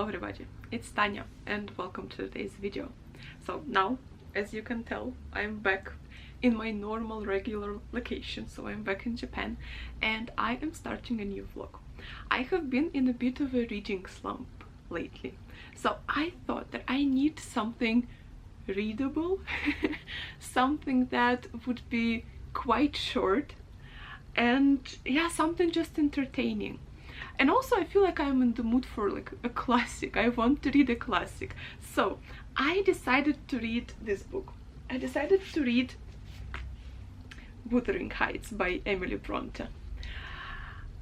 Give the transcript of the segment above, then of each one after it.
Hello everybody, it's Tanya and welcome to today's video. So now, as you can tell, I'm back in my normal regular location, so I'm back in Japan and I am starting a new vlog. I have been in a bit of a reading slump lately, so I thought that I need something readable, something that would be quite short and yeah, something just entertaining. And also I feel like I'm in the mood for like a classic. I want to read a classic. So I decided to read this book. I decided to read Wuthering Heights by Emily Bronte.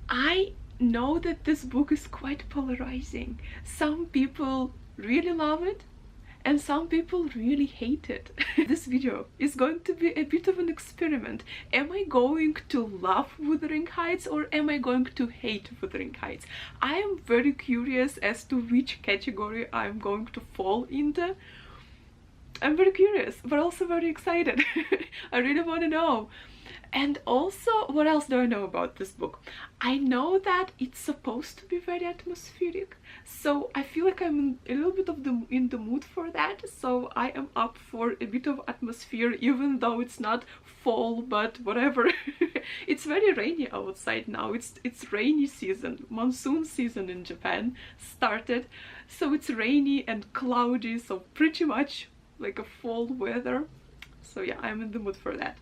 I know that this book is quite polarizing. Some people really love it and some people really hate it. This video is going to be a bit of an experiment. Am I going to love Wuthering Heights or am I going to hate Wuthering Heights? I am very curious as to which category I'm going to fall into. I'm very curious, but also very excited. I really want to know. And also, what else do I know about this book? I know that it's supposed to be very atmospheric, so I feel like I'm in a little bit of in the mood for that. So I am up for a bit of atmosphere, even though it's not fall, but whatever. It's very rainy outside now. It's rainy season, monsoon season in Japan started, so it's rainy and cloudy, so pretty much like a fall weather. So yeah, I'm in the mood for that.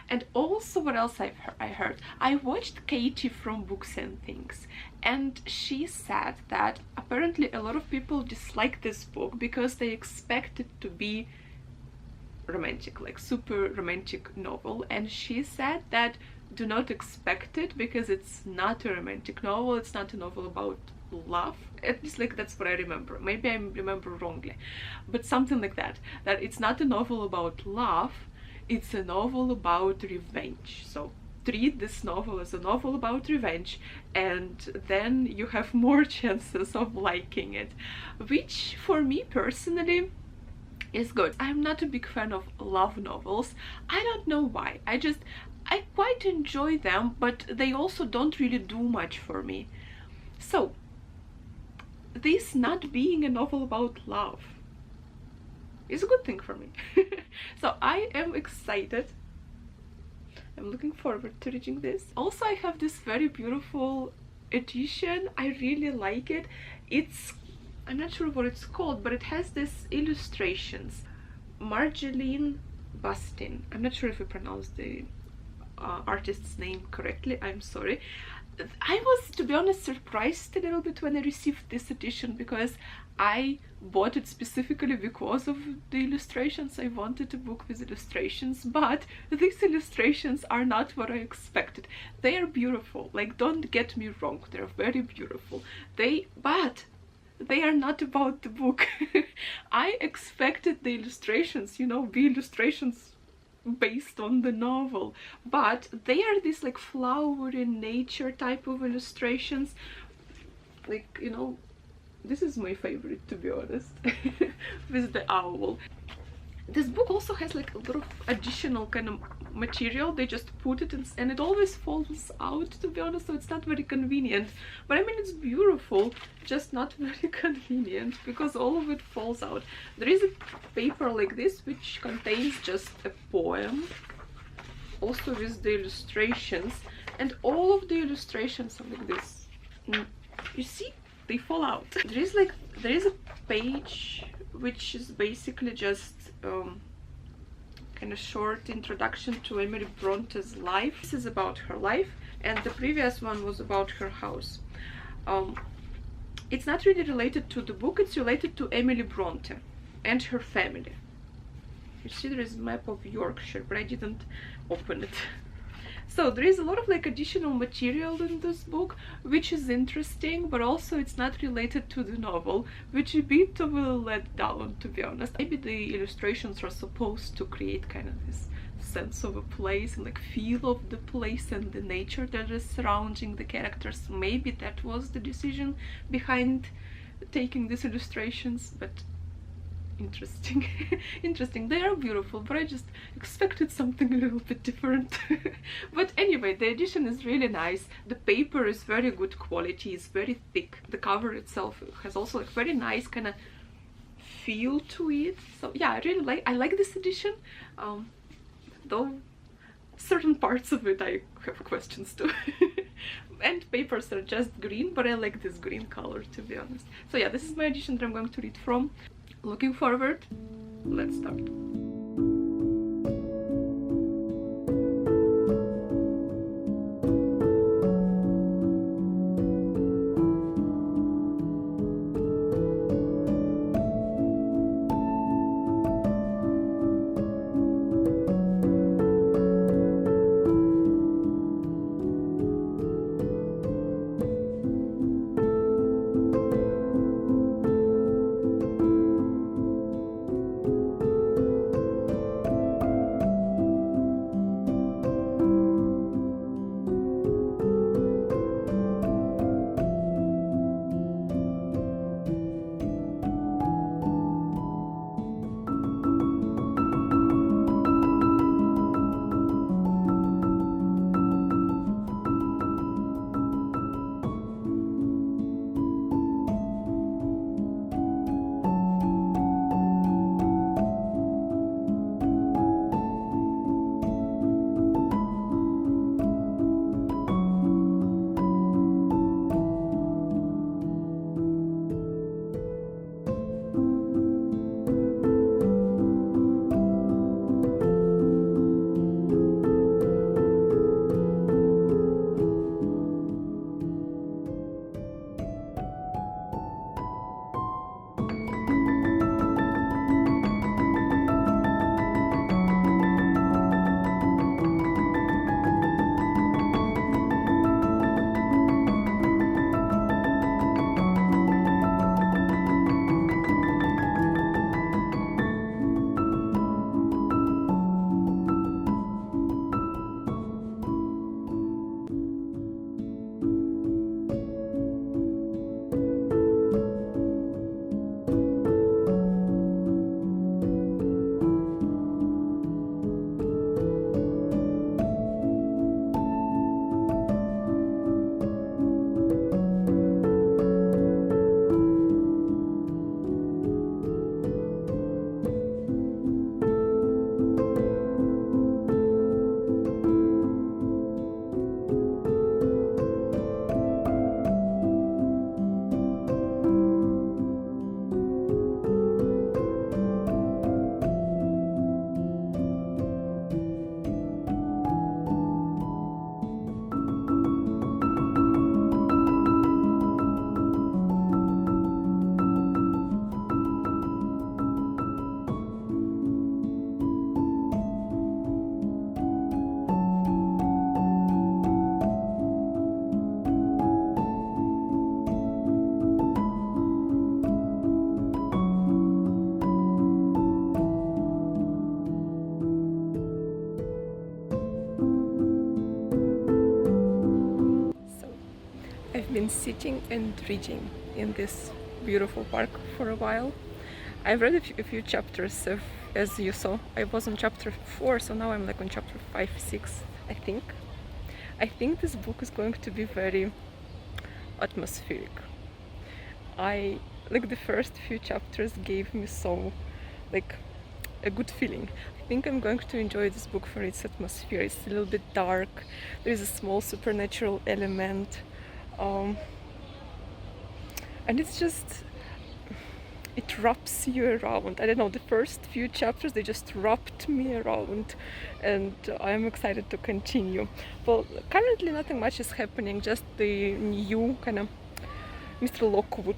And also, what else I heard? I watched Katie from Books and Things, and she said that apparently a lot of people dislike this book because they expect it to be romantic, like super romantic novel. And she said that do not expect it because it's not a romantic novel, it's not a novel about love. At least like that's what I remember. Maybe I remember wrongly, but something like that, that it's not a novel about love, it's a novel about revenge. So treat this novel as a novel about revenge and then you have more chances of liking it, which for me personally is good. I'm not a big fan of love novels. I don't know why. I quite enjoy them, but they also don't really do much for me. So this not being a novel about love is a good thing for me. So I am excited. I'm looking forward to reading this. Also, I have this very beautiful edition. I really like it. I'm not sure what it's called, but it has this illustrations. Marjeline Bustin. I'm not sure if I pronounced the artist's name correctly. I'm sorry. I was, to be honest, surprised a little bit when I received this edition because I bought it specifically because of the illustrations. I wanted a book with illustrations, but these illustrations are not what I expected. They are beautiful, like, don't get me wrong, they're very beautiful. But they are not about the book. I expected the illustrations, you know, be illustrations based on the novel, but they are this like flowery nature type of illustrations. Like, you know, this is my favorite, to be honest, with the owl. This book also has like a lot of additional kind of material. They just put it in, and it always falls out, to be honest, so it's not very convenient. But I mean, it's beautiful, just not very convenient because all of it falls out. There is a paper like this which contains just a poem, also with the illustrations, and all of the illustrations are like this. You see, they fall out. There is a page which is basically just kind of short introduction to Emily Bronte's life. This is about her life, and the previous one was about her house. It's not really related to the book, it's related to Emily Bronte and her family. You see, there is a map of Yorkshire, but I didn't open it. So there is a lot of like additional material in this book, which is interesting, but also it's not related to the novel, which is a bit of a letdown, to be honest. Maybe the illustrations are supposed to create kind of this sense of a place and like feel of the place and the nature that is surrounding the characters. Maybe that was the decision behind taking these illustrations, but interesting. Interesting. They are beautiful, but I just expected something a little bit different. But anyway, the edition is really nice. The paper is very good quality. It's very thick. The cover itself has also like very nice kind of feel to it. So yeah, I like this edition. Though certain parts of it I have questions too. And papers are just green, but I like this green color, to be honest. So yeah, this is my edition that I'm going to read from. Looking forward. Let's start. I've been sitting and reading in this beautiful park for a while. I've read a few chapters as you saw. I was on chapter 4, so now I'm like on chapter 5, 6, I think. I think this book is going to be very atmospheric. The first few chapters gave me so like a good feeling. I think I'm going to enjoy this book for its atmosphere. It's a little bit dark. There is a small supernatural element. And it's just, it wraps you around. I don't know, the first few chapters, they just wrapped me around, and I'm excited to continue. Well, currently nothing much is happening, just the new kind of Mr. Lockwood.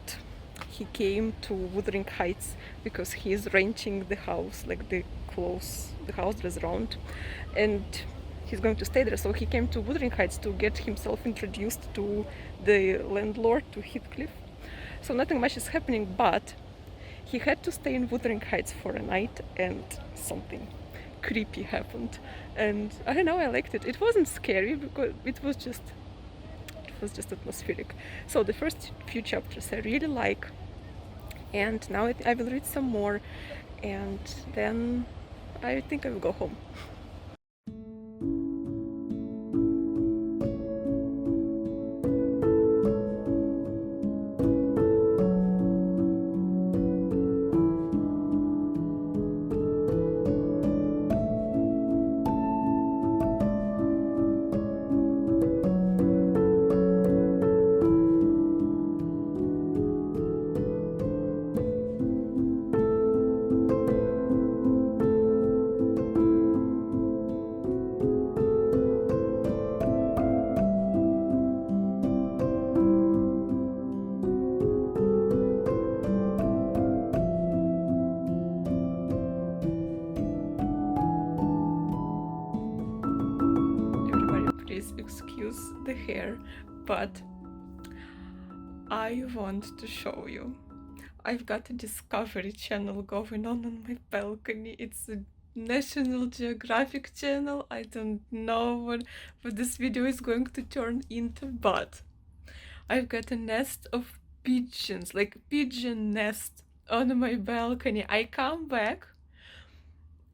He came to Wuthering Heights because he is renting the house, like the house that is around, and he's going to stay there. So he came to Wuthering Heights to get himself introduced to the landlord, to Heathcliff. So nothing much is happening, but he had to stay in Wuthering Heights for a night, and something creepy happened. And I don't know, I liked it. It wasn't scary because it was just atmospheric. So the first few chapters I really like. And now I will read some more, and then I think I will go home. Please excuse the hair, but I want to show you. I've got a Discovery Channel going on my balcony. It's a National Geographic channel. I don't know what this video is going to turn into, but I've got a nest of pigeons, like pigeon nest on my balcony. I come back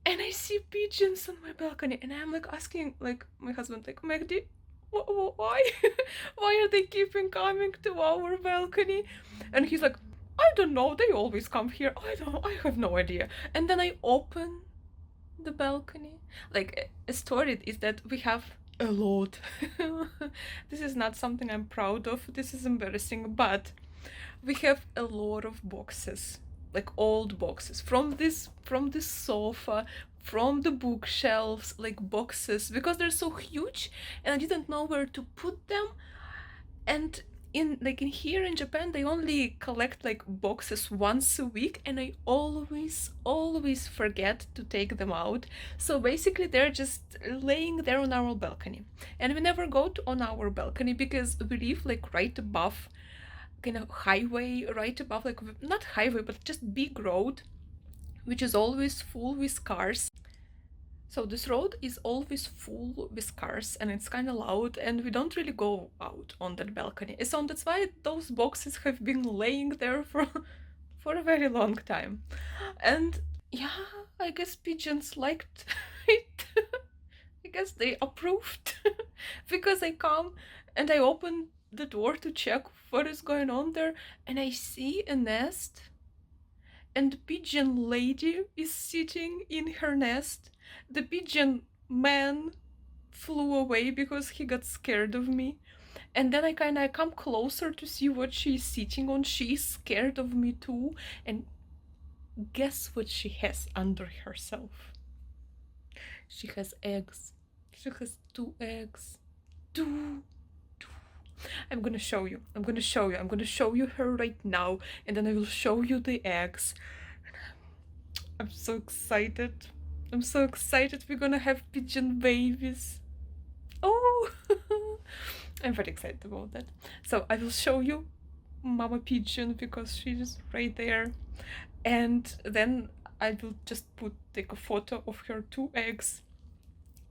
and I see pigeons on my balcony, and I'm like asking like my husband, like, Magdi, why why are they keeping coming to our balcony? And he's like, I don't know, they always come here. I have no idea. And then I open the balcony. Like, a story is that we have a lot. This is not something I'm proud of, this is embarrassing, but we have a lot of boxes, like old boxes from this sofa, from the bookshelves, like boxes, because they're so huge and I didn't know where to put them. And in here in Japan, they only collect like boxes once a week, and I always forget to take them out. So basically they're just laying there on our balcony, and we never go on our balcony because we live like right above kind of highway, right above, like, not highway, but just big road, which is always full with cars. So this road is always full with cars, and it's kind of loud, and we don't really go out on that balcony. So that's why those boxes have been laying there for a very long time. And yeah, I guess pigeons liked it. I guess they approved. Because I come and I open the door to check what is going on there, and I see a nest, and the pigeon lady is sitting in her nest. The pigeon man flew away because he got scared of me. And then I come closer to see what she's sitting on. She's scared of me too. And guess what she has under herself? She has eggs. She has 2 eggs. Two. I'm gonna show you. I'm gonna show you her right now, and then I will show you the eggs. I'm so excited. I'm so excited. We're gonna have pigeon babies. Oh, I'm very excited about that. So I will show you Mama Pigeon because she's right there, and then I will just take a photo of her 2 eggs,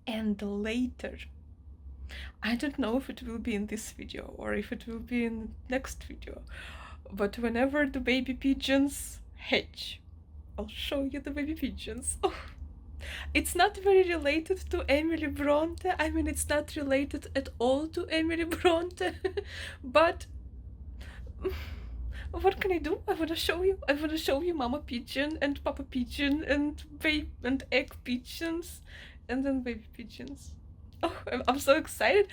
and later, I don't know if it will be in this video or if it will be in next video, but whenever the baby pigeons hatch, I'll show you the baby pigeons. Oh, it's not very related to Emily Bronte. I mean, it's not related at all to Emily Bronte, but what can I do? I want to show you. I want to show you Mama Pigeon and Papa Pigeon and egg pigeons, and then baby pigeons. Oh, I'm so excited.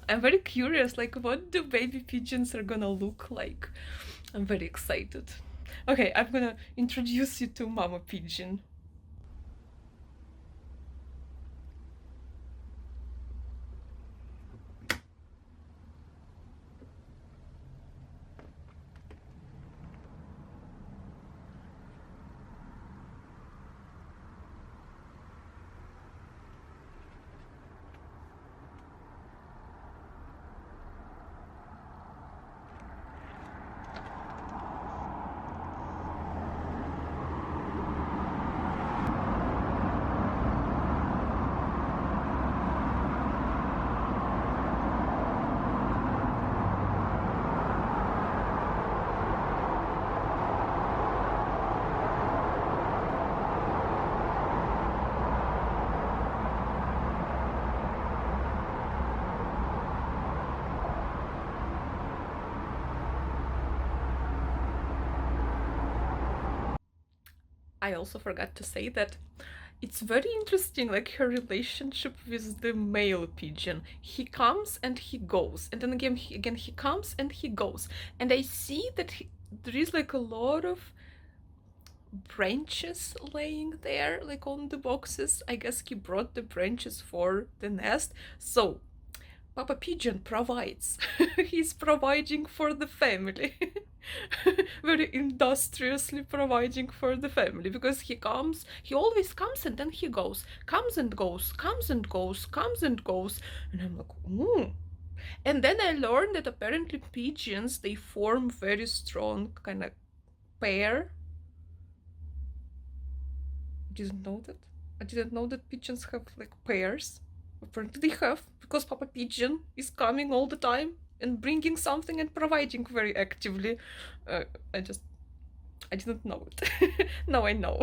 I'm very curious, like, what do baby pigeons are gonna look like? I'm very excited. Okay, I'm gonna introduce you to Mama Pigeon. I also forgot to say that it's very interesting, like her relationship with the male pigeon. He comes and he goes, and then again he comes and he goes, and I see that there is like a lot of branches laying there, like on the boxes. I guess he brought the branches for the nest. So Papa Pigeon provides. He's providing for the family. Very industriously providing for the family, because he always comes and then he goes, comes and goes, comes and goes, comes and goes. And I'm like, ooh. And then I learned that apparently pigeons, they form very strong kind of pair. Didn't know that. I didn't know that pigeons have like pairs. Apparently they have, because Papa Pigeon is coming all the time and bringing something and providing very actively. I didn't know it. Now I know.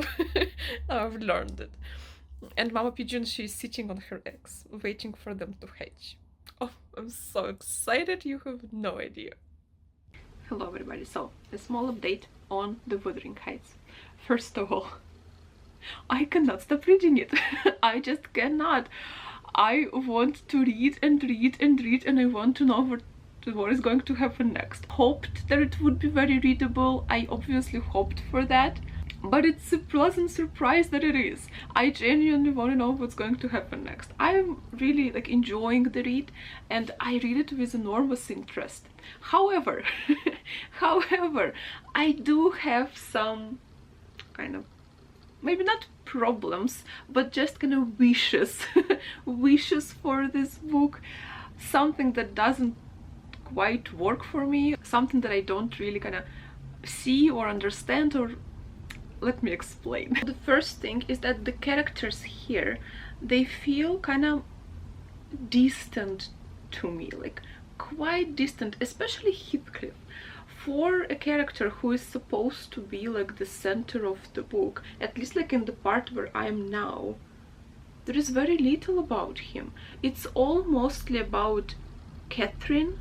Now I've learned it. And Mama Pigeon, she's sitting on her eggs, waiting for them to hatch. Oh, I'm so excited, you have no idea. Hello everybody, so a small update on the Wuthering Heights. First of all, I cannot stop reading it. I just cannot. I want to read and read and read, and I want to know what is going to happen next. Hoped that it would be very readable. I obviously hoped for that, but it's a pleasant surprise that it is. I genuinely want to know what's going to happen next. I'm really like enjoying the read, and I read it with enormous interest. However, I do have some kind of, maybe not problems, but just kind of wishes wishes for this book. Something that doesn't quite work for me, something that I don't really kind of see or understand, or let me explain. The first thing is that the characters here, they feel kind of distant to me, like quite distant, especially Heathcliff. For a character who is supposed to be like the center of the book, at least like in the part where I am now, there is very little about him. It's all mostly about Catherine,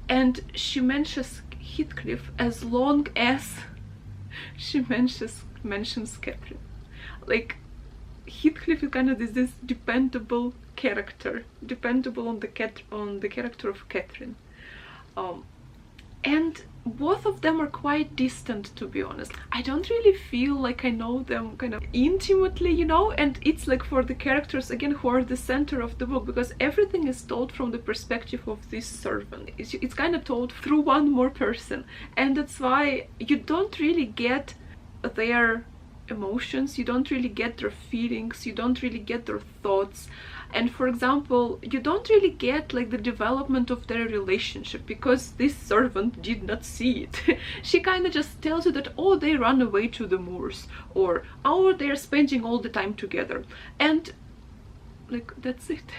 and she mentions Heathcliff as long as she mentions Catherine. Like, Heathcliff is kind of this dependable character, dependable on the character of Catherine. And both of them are quite distant, to be honest. I don't really feel like I know them kind of intimately, you know, and it's like for the characters, again, who are the center of the book, because everything is told from the perspective of this servant. It's kind of told through one more person, and that's why you don't really get their emotions, you don't really get their feelings, you don't really get their thoughts. And for example, you don't really get like the development of their relationship, because this servant did not see it. She kind of just tells you that, oh, they run away to the moors, or oh, they're spending all the time together, and like that's it.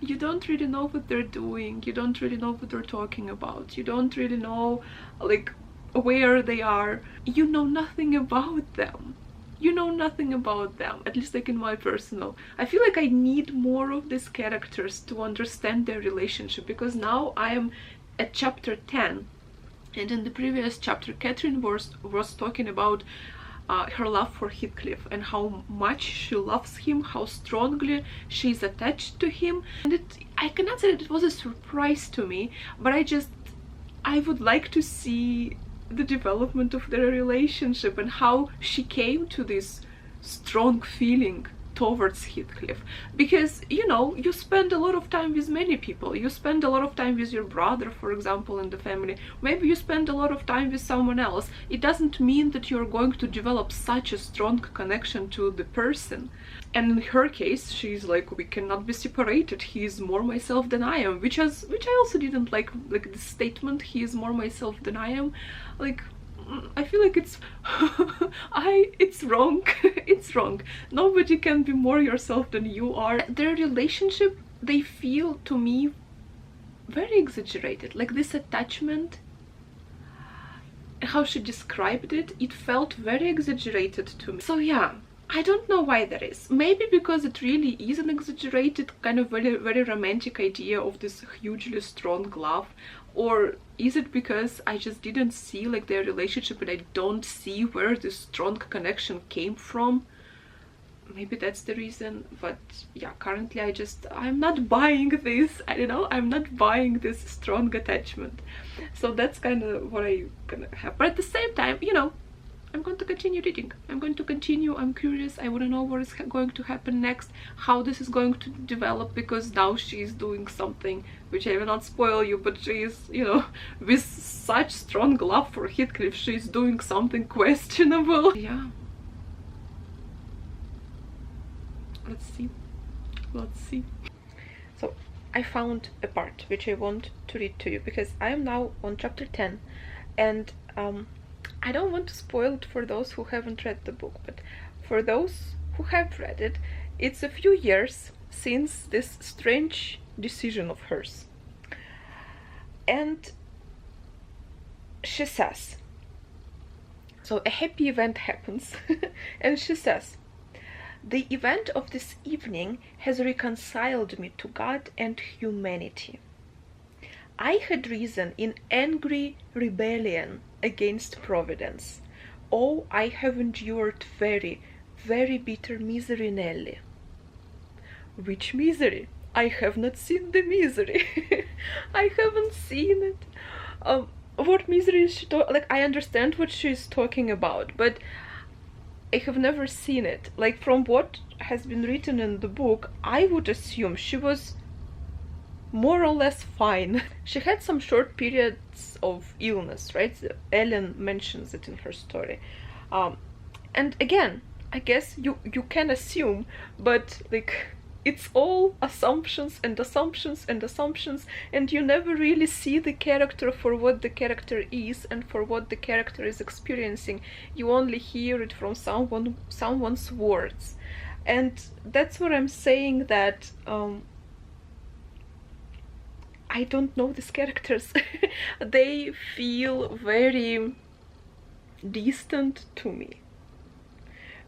You don't really know what they're doing, you don't really know what they're talking about, you don't really know like where they are. You know nothing about them. You know nothing about them, at least like in my personal. I feel like I need more of these characters to understand their relationship, because now I am at chapter 10, and in the previous chapter Catherine was talking about her love for Heathcliff and how much she loves him, how strongly she's attached to him. And I cannot say that it was a surprise to me, but I would like to see the development of their relationship and how she came to this strong feeling towards Heathcliff. Because, you know, you spend a lot of time with many people. You spend a lot of time with your brother, for example, in the family. Maybe you spend a lot of time with someone else. It doesn't mean that you're going to develop such a strong connection to the person. And in her case, she's like, we cannot be separated. He is more myself than I am, which I also didn't like the statement, he is more myself than I am. Like, I feel like it's it's wrong. It's wrong. Nobody can be more yourself than you are. Their relationship, they feel to me very exaggerated. Like this attachment, how she described it, it felt very exaggerated to me. So yeah, I don't know why that is. Maybe because it really is an exaggerated, kind of very, very romantic idea of this hugely strong love, or is it because I just didn't see like their relationship and I don't see where this strong connection came from? Maybe that's the reason. But yeah, currently I'm not buying this. I don't know, I'm not buying this strong attachment. So that's kind of what I gonna have. But at the same time, you know, I'm going to continue reading. I'm going to continue. I'm curious. I want to know what is going to happen next, how this is going to develop, because now she is doing something which I will not spoil you, but she is, you know, with such strong love for Heathcliff, she is doing something questionable. Yeah. Let's see. Let's see. So I found a part which I want to read to you, because I am now on chapter 10, and I don't want to spoil it for those who haven't read the book, but for those who have read it, it's a few years since this strange decision of hers. And she says, so a happy event happens, and she says, "The event of this evening has reconciled me to God and humanity. I had risen in angry rebellion against Providence. Oh, I have endured very, very bitter misery, Nelly." Which misery? I have not seen the misery. I haven't seen it. What misery is she talking? Like, I understand what she's talking about, but I have never seen it. Like, from what has been written in the book, I would assume she was more or less fine. She had some short periods of illness, right? Ellen mentions it in her story. And again, I guess you can assume, but like, it's all assumptions and assumptions and assumptions, and you never really see the character for what the character is and for what the character is experiencing. You only hear it from someone's words. And that's what I'm saying, that I don't know these characters. They feel very distant to me.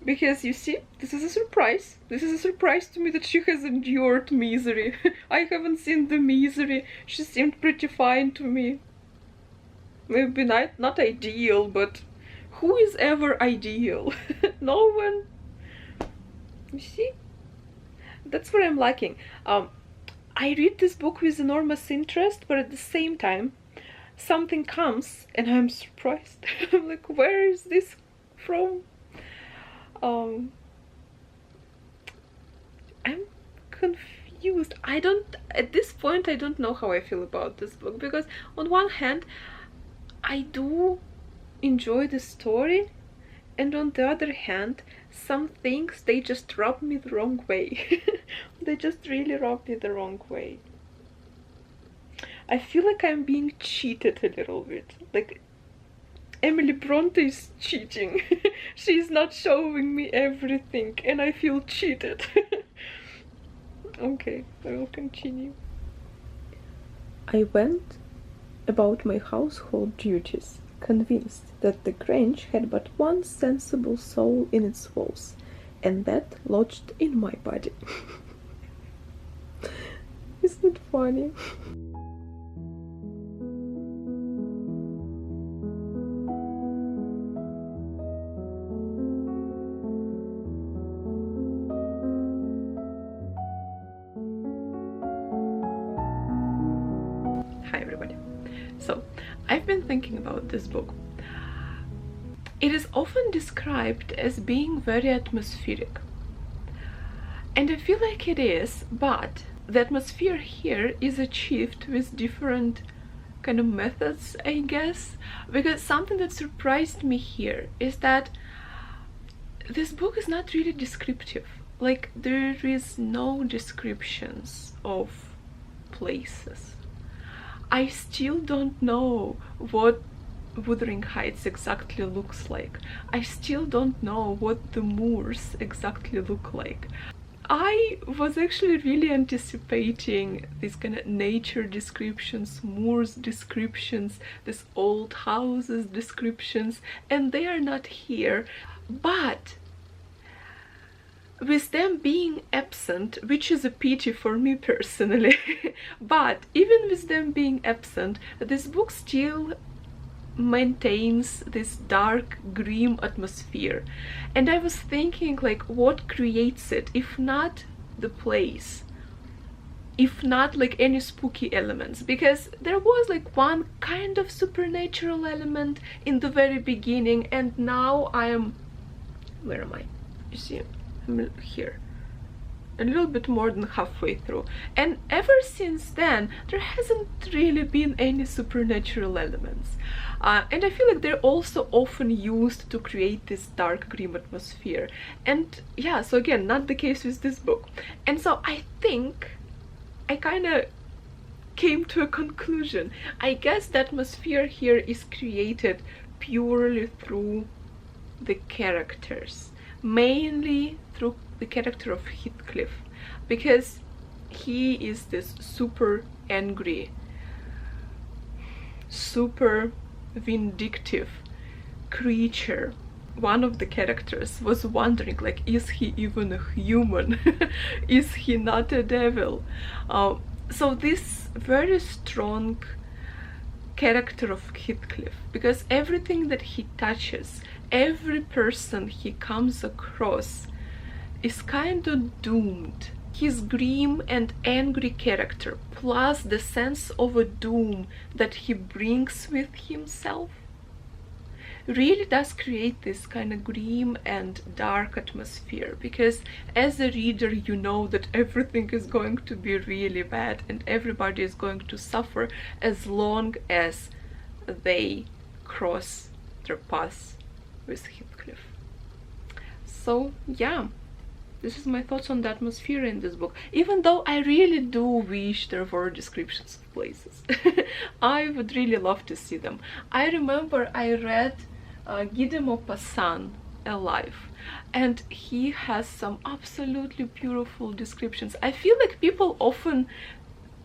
Because you see, this is a surprise. This is a surprise to me that she has endured misery. I haven't seen the misery. She seemed pretty fine to me. Maybe not ideal, but who is ever ideal? No one. You see? That's what I'm lacking. I read this book with enormous interest, but at the same time, something comes and I'm surprised. I'm like, where is this from? I'm confused. At this point, I don't know how I feel about this book, because on one hand, I do enjoy the story, and on the other hand, some things, they just rub me the wrong way. They just really rub me the wrong way. I feel like I'm being cheated a little bit. Like, Emily Bronte is cheating. She's not showing me everything, and I feel cheated. Okay, I will continue. I went about my household duties, convinced that the Grange had but one sensible soul in its walls, and that lodged in my body. Isn't it funny? Hi everybody. So, I've been thinking about this book. It is often described as being very atmospheric. And I feel like it is, but the atmosphere here is achieved with different kind of methods, I guess. Because something that surprised me here is that this book is not really descriptive. Like, there is no descriptions of places. I still don't know what Wuthering Heights exactly looks like. I still don't know what the moors exactly look like. I was actually really anticipating these kind of nature descriptions, moors descriptions, these old houses descriptions, and they are not here. But with them being absent, which is a pity for me personally, but even with them being absent, this book still maintains this dark, grim atmosphere. And I was thinking, like, what creates it, if not the place, if not like any spooky elements? Because there was like one kind of supernatural element in the very beginning, and now I am, where am I? You see, I'm here, a little bit more than halfway through, and ever since then there hasn't really been any supernatural elements, and I feel like they're also often used to create this dark, grim atmosphere. And yeah, so again, not the case with this book. And so I think I kind of came to a conclusion. I guess the atmosphere here is created purely through the characters, mainly through the character of Heathcliff, because he is this super angry, super vindictive creature. One of the characters was wondering, like, is he even a human? Is he not a devil? So this very strong character of Heathcliff, because everything that he touches, every person he comes across, is kind of doomed. His grim and angry character, plus the sense of a doom that he brings with himself, really does create this kind of grim and dark atmosphere. Because as a reader, you know that everything is going to be really bad and everybody is going to suffer as long as they cross their paths with Heathcliff. So yeah, this is my thoughts on the atmosphere in this book, even though I really do wish there were descriptions of places. I would really love to see them. I remember I read Guy de Maupassant Alive, and he has some absolutely beautiful descriptions. I feel like people often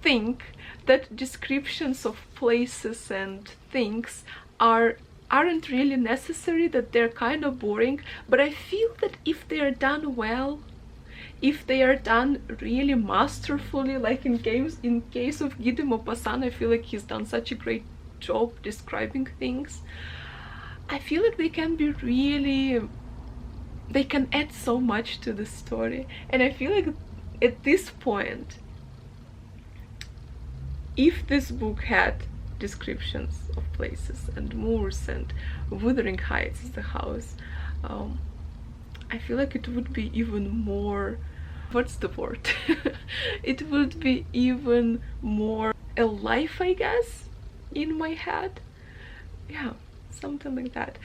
think that descriptions of places and things aren't really necessary, that they're kind of boring, but I feel that if they are done well, if they are done really masterfully, like in case of Guy de Maupassant, I feel like he's done such a great job describing things. I feel like they can be really, they can add so much to the story. And I feel like at this point, if this book had descriptions of places and moors and Wuthering Heights is the house, I feel like it would be even more, what's the word? It would be even more alive, I guess, in my head. Yeah, something like that.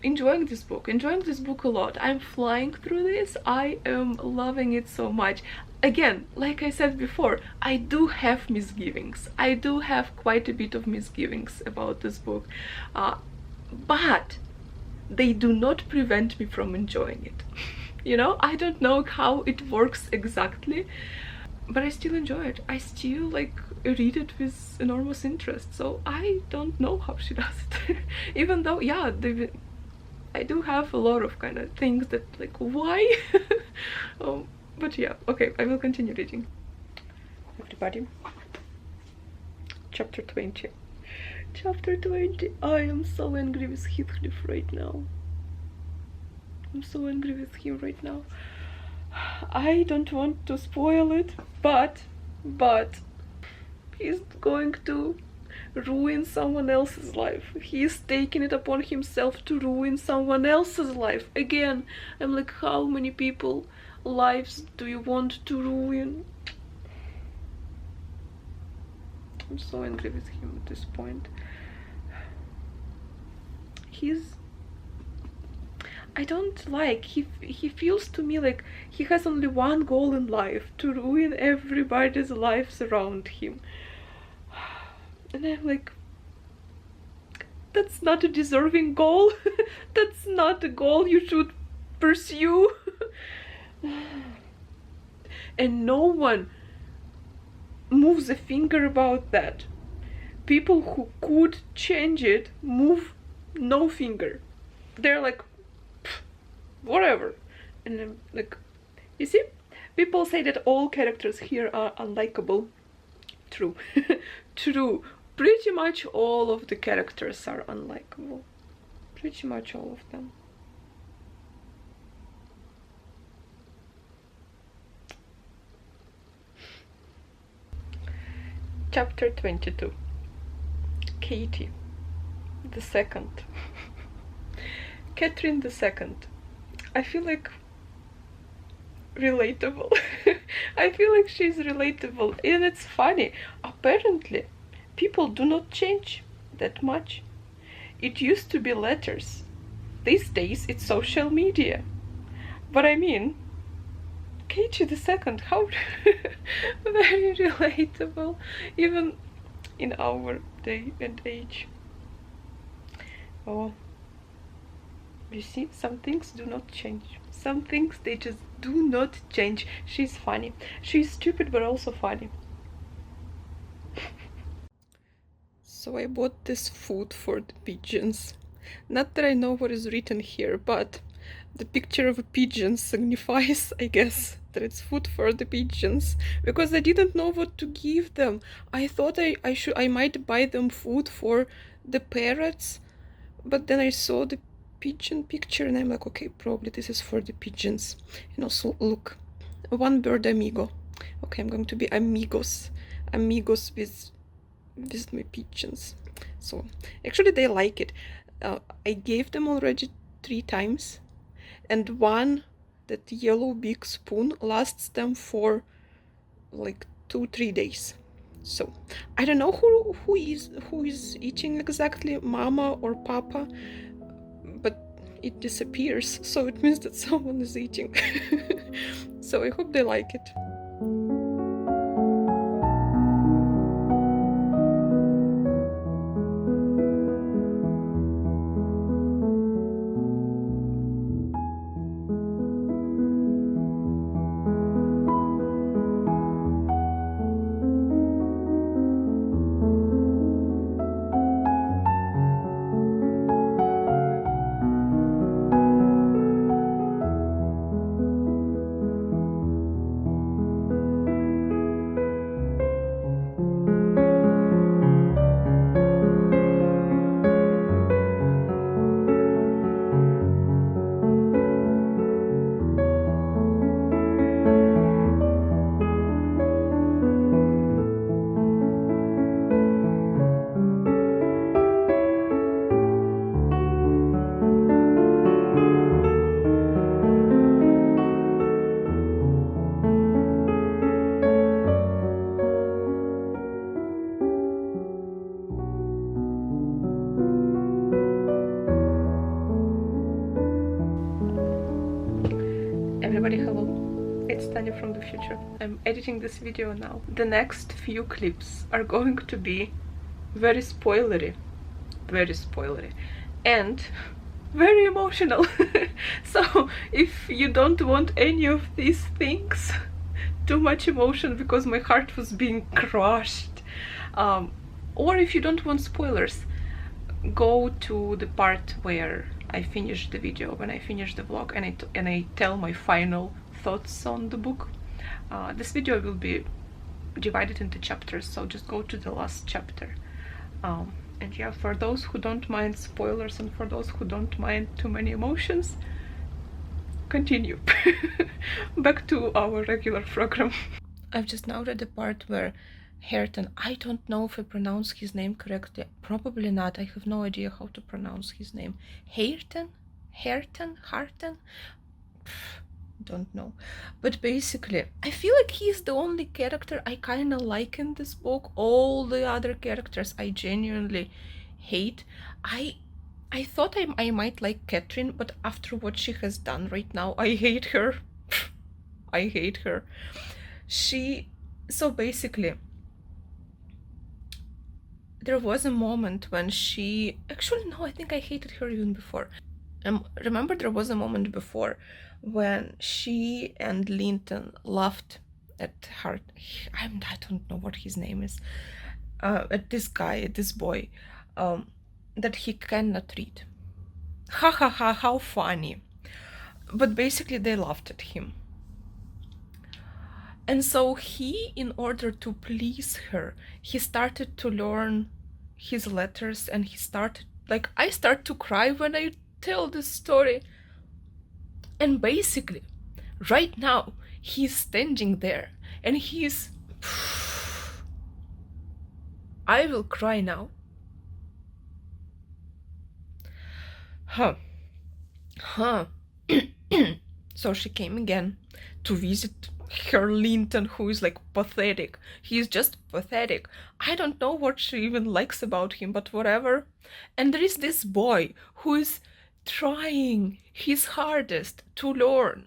Enjoying this book a lot. I'm flying through this. I am loving it so much. Again, like I said before, I do have misgivings. I do have quite a bit of misgivings about this book, but they do not prevent me from enjoying it. You know, I don't know how it works exactly, but I still enjoy it. I still like read it with enormous interest. So I don't know how she does it. Even though, yeah, I do have a lot of kind of things that, like, why? But yeah, okay, I will continue reading. Everybody, chapter 20. Chapter 20. I am so angry with Heathcliff right now. I'm so angry with him right now. I don't want to spoil it, but he's going to ruin someone else's life. He's taking it upon himself to ruin someone else's life. Again, I'm like, how many people lives do you want to ruin? I'm so angry with him at this point. I don't like, he feels to me like he has only one goal in life: to ruin everybody's lives around him. And I'm like, that's not a deserving goal. That's not a goal you should pursue. And no one moves a finger about that. People who could change it move no finger. They're like, whatever. And I'm like, You see, people say that all characters here are unlikable. True. True. Pretty much all of the characters are unlikable. Pretty much all of them. Chapter 22. Katie the second. Catherine the second. I feel like relatable. I feel like she's relatable, and it's funny. Apparently, people do not change that much. It used to be letters. These days, it's social media. But I mean, Katie the second, how very relatable, even in our day and age. Oh, you see, some things do not change. Some things, they just do not change. She's funny. She's stupid, but also funny. So I bought this food for the pigeons. Not that I know what is written here, but the picture of a pigeon signifies, I guess, that it's food for the pigeons, because I didn't know what to give them. I thought I might buy them food for the parrots, but then I saw the pigeon picture and I'm like, okay, probably this is for the pigeons. And also, look, one bird amigo. Okay, I'm going to be amigos with my pigeons. So actually they like it. I gave them already 3 times, and one, that yellow big spoon, lasts them for like 2-3 days. So I don't know who is eating exactly, mama or papa, but it disappears, so it means that someone is eating. So I hope they like it. Everybody, hello. It's Tanya from the future. I'm editing this video now. The next few clips are going to be very spoilery, and very emotional. So if you don't want any of these things, too much emotion because my heart was being crushed, or if you don't want spoilers, go to the part where I finish the video, when I finish the vlog, and I tell my final thoughts on the book. This video will be divided into chapters, so just go to the last chapter. And yeah, for those who don't mind spoilers and for those who don't mind too many emotions, continue. Back to our regular program. I've just now read the part where Hareton, I don't know if I pronounce his name correctly, probably not, I have no idea how to pronounce his name. Hareton? Harton? Don't know. But basically, I feel like he's the only character I kinda like in this book. All the other characters I genuinely hate. I thought I might like Catherine, but after what she has done right now, I hate her. I hate her. So basically, there was a moment when she... Actually, no, I think I hated her even before. Remember, there was a moment before when she and Linton laughed at her... I don't know what his name is. At this guy, this boy, that he cannot read. Ha ha ha, how funny. But basically they laughed at him. And so he, in order to please her, he started to learn his letters, and he started, like, I start to cry when I tell this story. And basically, right now, he's standing there and he's. I will cry now. Huh. Huh. So she came again to visit her Linton, who is like pathetic. He's just pathetic. I don't know what she even likes about him, but whatever. And there is this boy who is trying his hardest to learn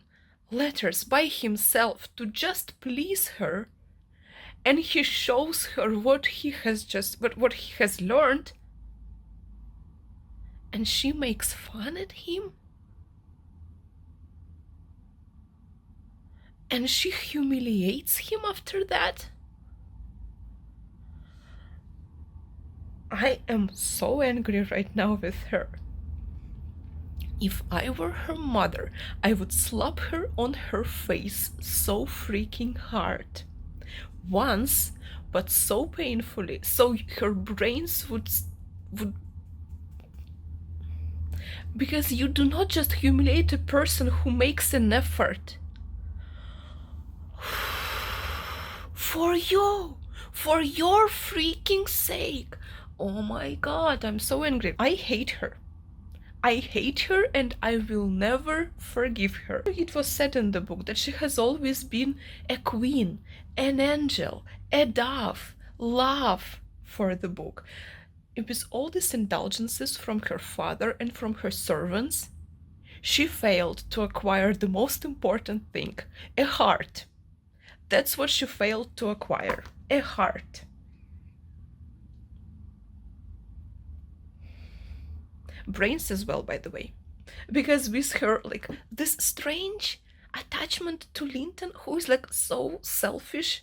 letters by himself to just please her. And he shows her what he has learned, and she makes fun at him. And she humiliates him after that. I am so angry right now with her. If I were her mother, I would slap her on her face so freaking hard. Once, but so painfully, so her brains would. Because you do not just humiliate a person who makes an effort. For your freaking sake. Oh my god, I'm so angry. I hate her. I hate her, and I will never forgive her. It was said in the book that she has always been a queen, an angel, a dove, love for the book. With all these indulgences from her father and from her servants, she failed to acquire the most important thing, a heart. That's what she failed to acquire, a heart. Brains as well, by the way. Because with her, like, this strange attachment to Linton, who is like so selfish.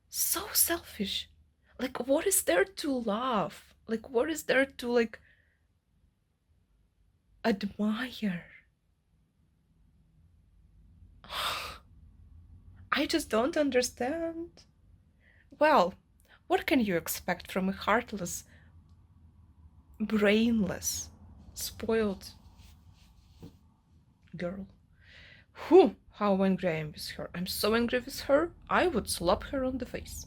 So selfish. Like, what is there to love? Like, what is there to, like, admire? I just don't understand. Well, what can you expect from a heartless, brainless, spoiled girl? Whew, how angry I am with her. I'm so angry with her, I would slap her on the face.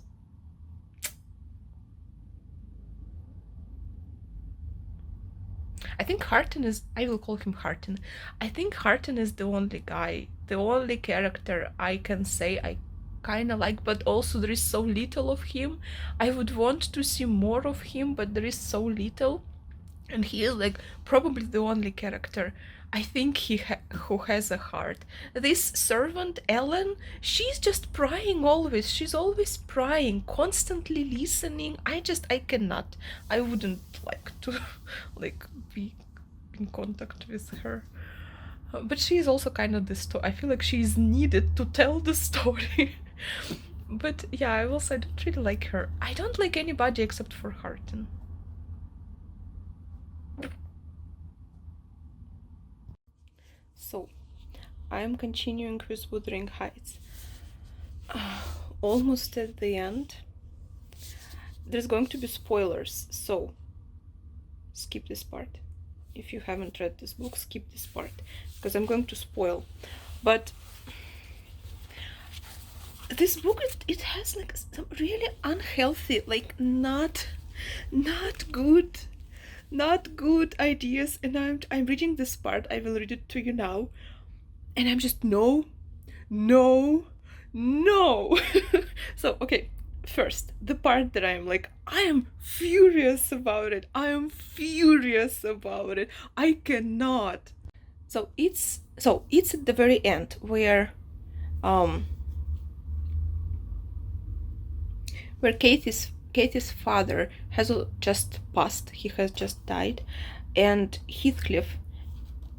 I think Harton is, I will call him Harton. I think Harton is the only guy, the only character I can say I kind of like, but also there is so little of him. I would want to see more of him, but there is so little. And he is like probably the only character I think who has a heart. This servant Ellen, she's just prying always. She's always prying, constantly listening. I cannot. I wouldn't like to like be in contact with her. But she is also kind of the story. I feel like she is needed to tell the story. But yeah, I don't really like her. I don't like anybody except for Harton. So, I'm continuing with Wuthering Heights. Almost at the end. There's going to be spoilers, so skip this part. If you haven't read this book, skip this part, because I'm going to spoil. But this book, it has like some really unhealthy, like not good ideas, and I'm reading this part. I will read it to you now, and I'm just no. So okay, first, the part that I'm like, I am furious about it. I cannot. So it's at the very end where Katie's father has just passed. He has just died, and Heathcliff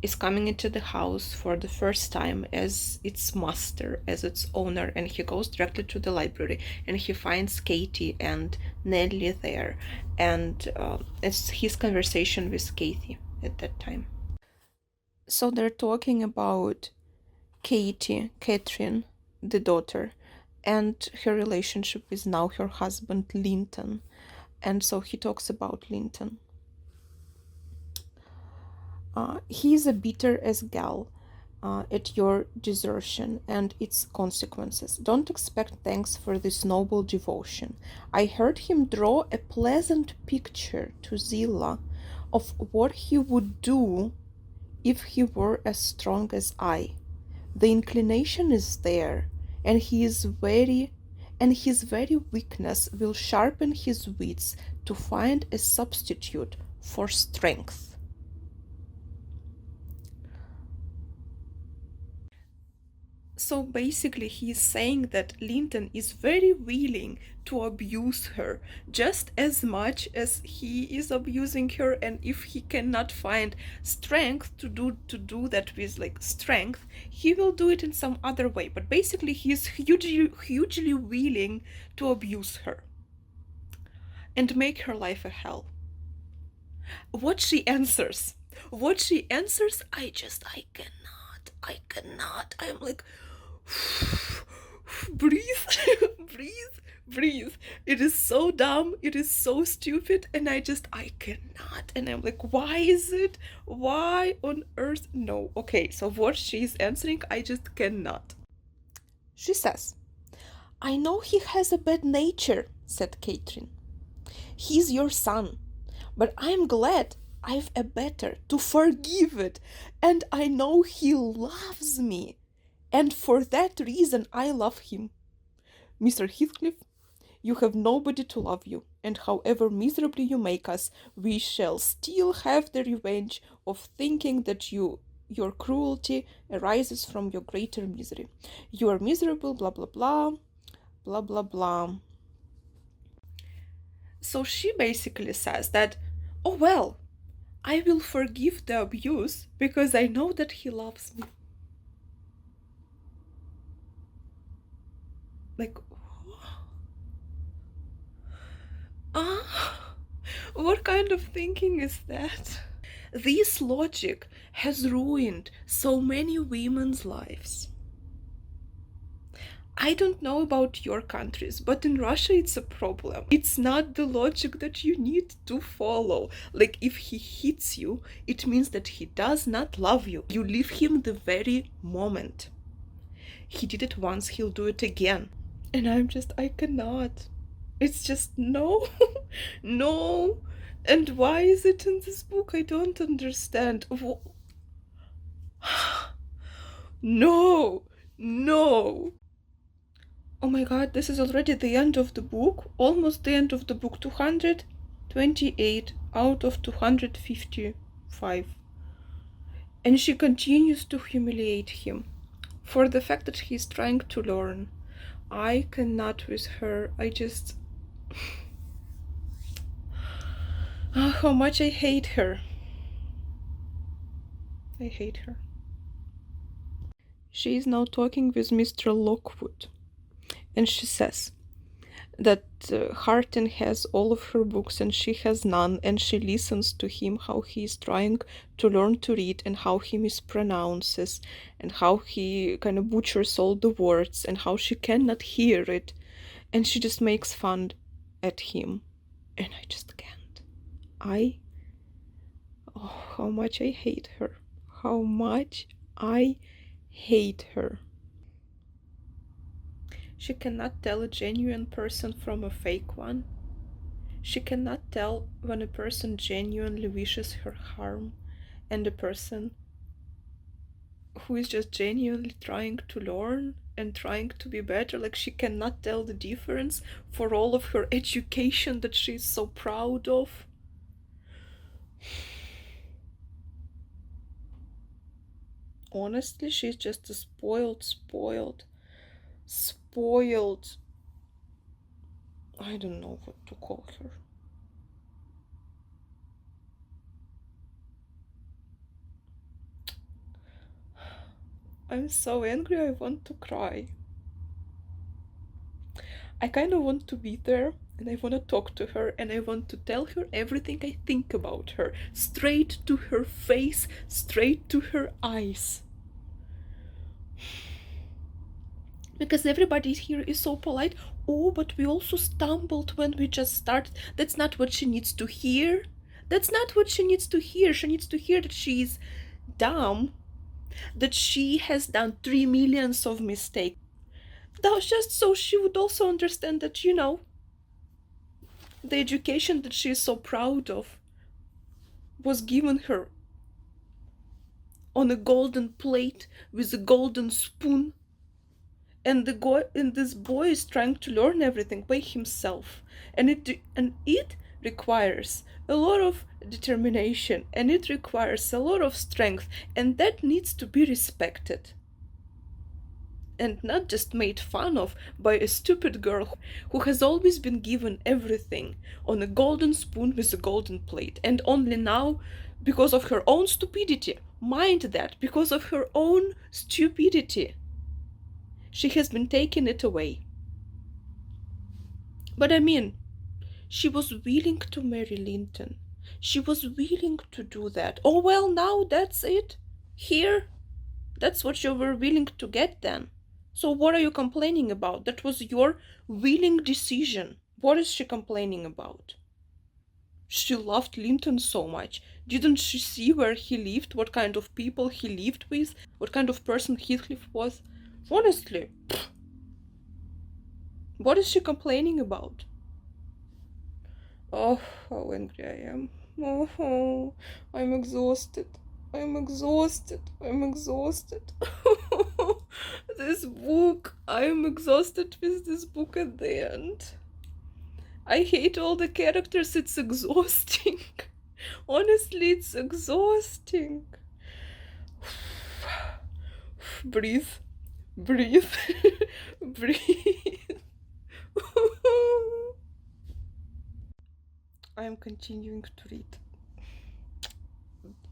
is coming into the house for the first time as its master, as its owner, and he goes directly to the library, and he finds Katie and Nellie there, and it's his conversation with Katie at that time. So they're talking about Catherine, the daughter and her relationship with now her husband Linton. And so he talks about Linton. He is a bitter as gall at your desertion and its consequences. Don't expect thanks for this noble devotion. I heard him draw a pleasant picture to Zillah of what he would do if he were as strong as I. The inclination is there, and his very weakness will sharpen his wits to find a substitute for strength. So basically, he's saying that Linton is very willing to abuse her just as much as he is abusing her, and if he cannot find strength to do that with like strength, he will do it in some other way. But basically, he is hugely willing to abuse her and make her life a hell. What she answers, I cannot. I'm like, breathe, breathe. It is so dumb, it is so stupid, and I cannot. And I'm like, why is it? Why on earth? No. Okay, so what she's answering, I just cannot. She says, I know he has a bad nature, said Catherine. He's your son, but I'm glad I've a better to forgive it, and I know he loves me, and for that reason I love him. Mr. Heathcliff, you have nobody to love you, and however miserably you make us, we shall still have the revenge of thinking that your cruelty arises from your greater misery. You are miserable, blah blah blah, blah blah blah. So she basically says that, oh well, I will forgive the abuse because I know that he loves me. Like, what kind of thinking is that? This logic has ruined so many women's lives. I don't know about your countries, but in Russia it's a problem. It's not the logic that you need to follow. Like, if he hits you, it means that he does not love you. You leave him the very moment. He did it once, he'll do it again. And I cannot. It's just no, no. And why is it in this book? I don't understand. No, no. Oh my god, this is already the end of the book. Almost the end of the book. 228 out of 255. And she continues to humiliate him for the fact that he's trying to learn. I cannot with her. How much I hate her. I hate her. She is now talking with Mr. Lockwood. And she says that Harton has all of her books and she has none, and she listens to him, how he is trying to learn to read and how he mispronounces and how he kind of butchers all the words and how she cannot hear it, and she just makes fun at him, and I just can't. How much I hate her. How much I hate her. She cannot tell a genuine person from a fake one. She cannot tell when a person genuinely wishes her harm and a person who is just genuinely trying to learn and trying to be better. Like, she cannot tell the difference for all of her education that she's so proud of. Honestly, she's just a spoiled, I don't know what to call her. I'm so angry, I want to cry. I kind of want to be there, and I want to talk to her, and I want to tell her everything I think about her, straight to her face, straight to her eyes. because everybody here is so polite. Oh, but we also stumbled when we just started. That's not what she needs to hear. That's not what she needs to hear. She needs to hear that she's dumb, that she has done 3 millions of mistakes. That was just so she would also understand that, the education that she is so proud of was given her on a golden plate with a golden spoon, and this boy is trying to learn everything by himself, and it requires a lot of determination, and it requires a lot of strength, and that needs to be respected and not just made fun of by a stupid girl who has always been given everything on a golden spoon with a golden plate, and only now, because of her own stupidity, mind that, because of her own stupidity, she has been taking it away. But I mean, she was willing to marry Linton. She was willing to do that. Oh well, now that's it. Here, that's what you were willing to get then. So what are you complaining about? That was your willing decision. What is she complaining about? She loved Linton so much. Didn't she see where he lived, what kind of people he lived with, what kind of person Heathcliff was? Honestly, what is she complaining about? Oh, how angry I am. Oh, I'm exhausted. I'm exhausted. I'm exhausted. This book. I'm exhausted with this book at the end. I hate all the characters. It's exhausting. Honestly, it's exhausting. Breathe. Breathe. Breathe. I am continuing to read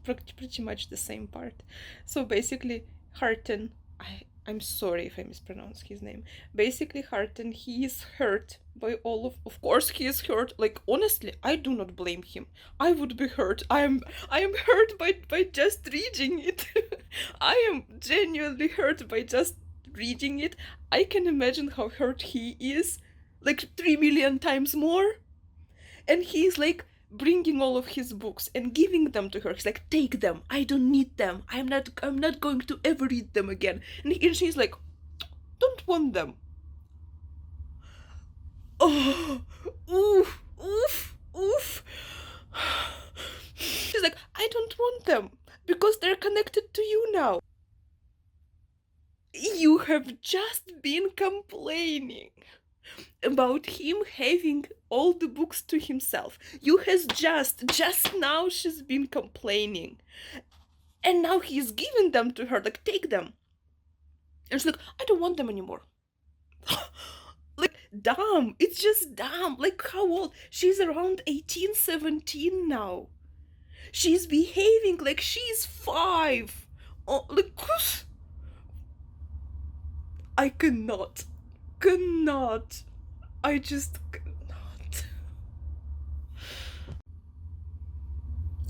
pretty much the same part. So basically, Harton, I'm sorry if I mispronounce his name. Basically, Harton, he is hurt by all of course he is hurt. Like, honestly, I do not blame him. I would be hurt. I am hurt by just reading it. I am genuinely hurt by just reading it. I can imagine how hurt he is, like 3 million times more. And he's like bringing all of his books and giving them to her. He's like, take them, I don't need them, I'm not going to ever read them again. And she's like, don't want them. Oh, oof, oof, oof. She's like, I don't want them because they're connected to you now. You have just been complaining about him having all the books to himself. You has just now she's been complaining, and now he's giving them to her, like, take them. And she's like, I don't want them anymore. Like, dumb. It's just dumb. Like, how old? She's around 18, 17 now. She's behaving like she's 5. Oh, like, I cannot. I just cannot.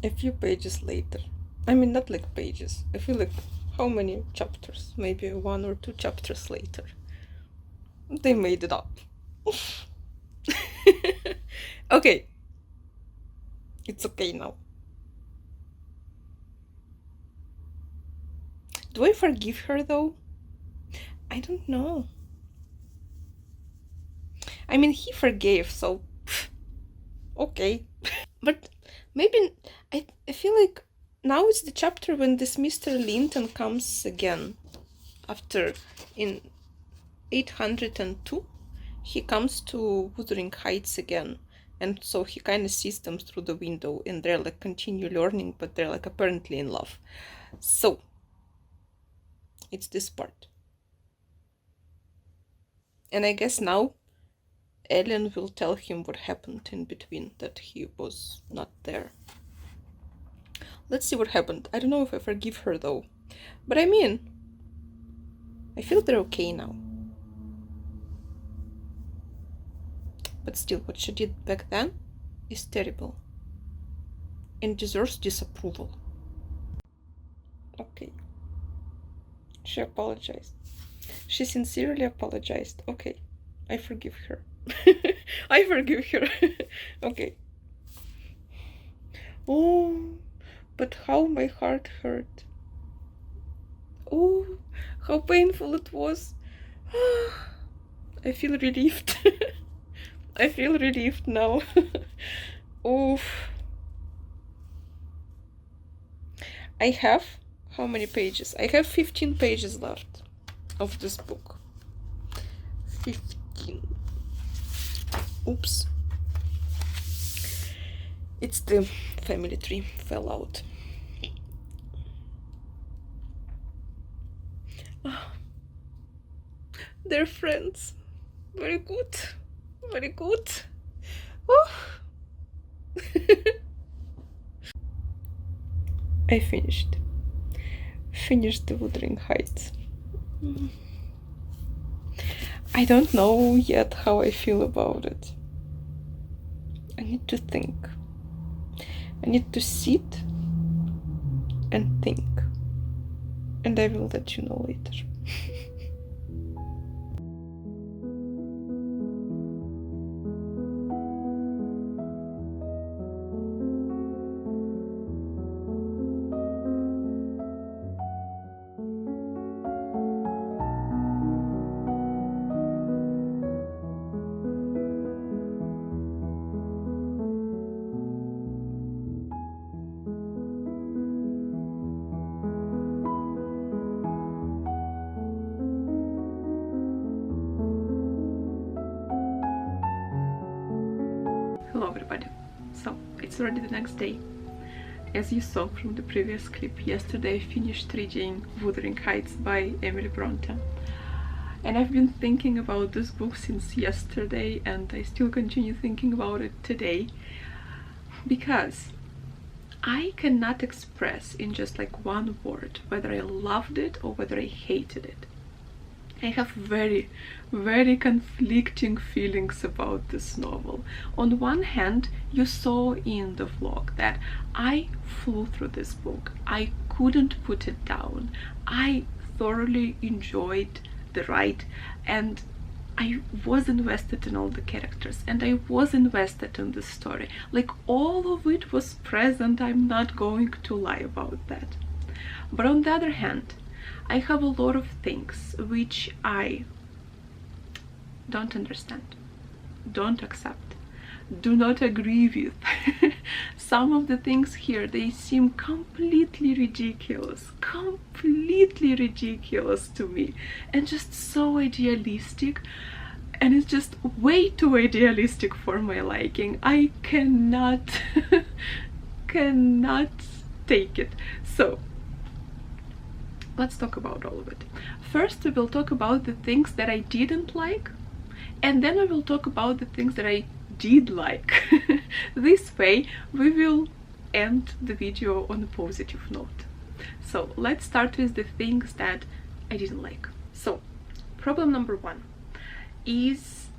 A few pages later. I mean, not like pages. I feel like how many chapters? Maybe 1 or 2 chapters later. They made it up. Okay. It's okay now. Do I forgive her though? I don't know. I mean, he forgave, so okay. But maybe I feel like now it's the chapter when this Mr. Linton comes again. After, in 802, he comes to Wuthering Heights again. And so he kind of sees them through the window, and they're like continue learning, but they're like apparently in love. So it's this part. And I guess now Ellen will tell him what happened in between, that he was not there. Let's see what happened. I don't know if I forgive her though. But I mean, I feel they're okay now. But still, what she did back then is terrible. And deserves disapproval. Okay. She apologized. She sincerely apologized. Okay, I forgive her. I forgive her. Okay. Oh, but how my heart hurt. Oh, how painful it was. I feel relieved. I feel relieved now. Oof. I have how many pages? I have 15 pages left of this book. 15. Oops. It's the family tree fell out. Oh, they're friends. Very good. Very good. Oh. I finished the Wuthering Heights. I don't know yet how I feel about it. I need to think. I need to sit and think. And I will let you know later. Hello everybody. So, it's already the next day. As you saw from the previous clip, yesterday I finished reading Wuthering Heights by Emily Bronte. And I've been thinking about this book since yesterday, and I still continue thinking about it today, because I cannot express in just like one word whether I loved it or whether I hated it. I have very, very conflicting feelings about this novel. On one hand, you saw in the vlog that I flew through this book. I couldn't put it down. I thoroughly enjoyed the ride, and I was invested in all the characters, and I was invested in the story. Like, all of it was present. I'm not going to lie about that. But on the other hand, I have a lot of things which I don't understand, don't accept, do not agree with. Some of the things here, they seem completely ridiculous to me, and just so idealistic, and it's just way too idealistic for my liking. I cannot take it. So let's talk about all of it. First, we will talk about the things that I didn't like, and then we will talk about the things that I did like. This way, we will end the video on a positive note. So, let's start with the things that I didn't like. So, problem number one is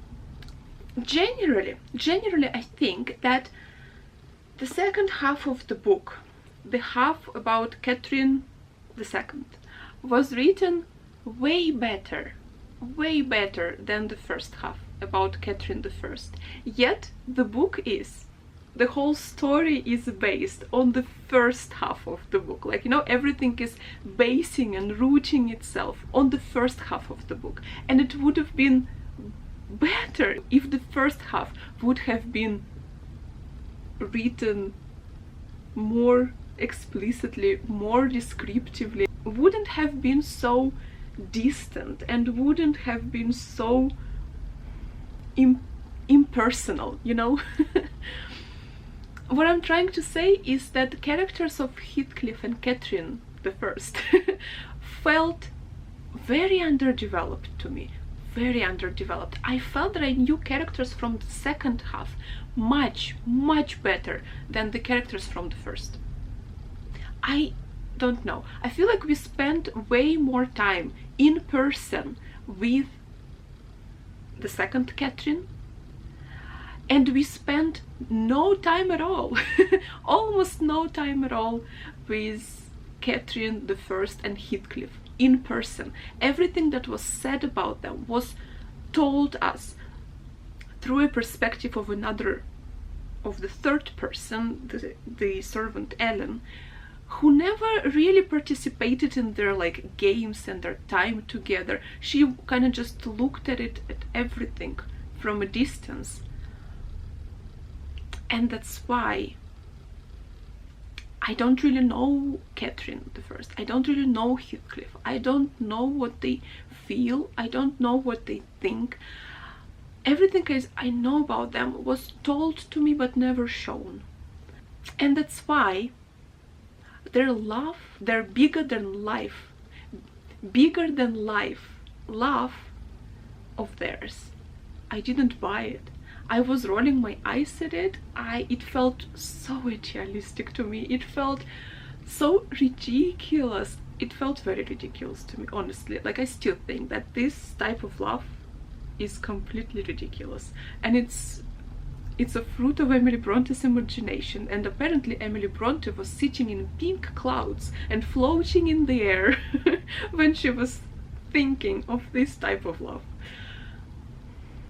generally I think that the second half of the book, the half about Catherine II, was written way better than the first half about Catherine I. Yet the whole story is based on the first half of the book. Like, you know, everything is basing and rooting itself on the first half of the book. And it would have been better if the first half would have been written more explicitly, more descriptively, wouldn't have been so distant and wouldn't have been so impersonal, you know. What I'm trying to say is that the characters of Heathcliff and Catherine I felt very underdeveloped to me, very underdeveloped. I felt that I knew characters from the second half much better than the characters from the first. I don't know. I feel like we spent way more time in person with the second Catherine, and we spent no time at all, almost no time at all, with Catherine I and Heathcliff. in person. Everything that was said about them was told us through a perspective of the third person, the servant Ellen, who never really participated in their like games and their time together. She kind of just looked at everything from a distance. And that's why I don't really know Catherine the First. I don't really know Heathcliff. I don't know what they feel. I don't know what they think. Everything I know about them was told to me but never shown. And that's why their love, their bigger than life love of theirs, I didn't buy it. I was rolling my eyes at it. It felt so idealistic to me. It felt so ridiculous. It felt very ridiculous to me, honestly. Like, I still think that this type of love is completely ridiculous, and it's a fruit of Emily Bronte's imagination. And apparently Emily Bronte was sitting in pink clouds and floating in the air when she was thinking of this type of love.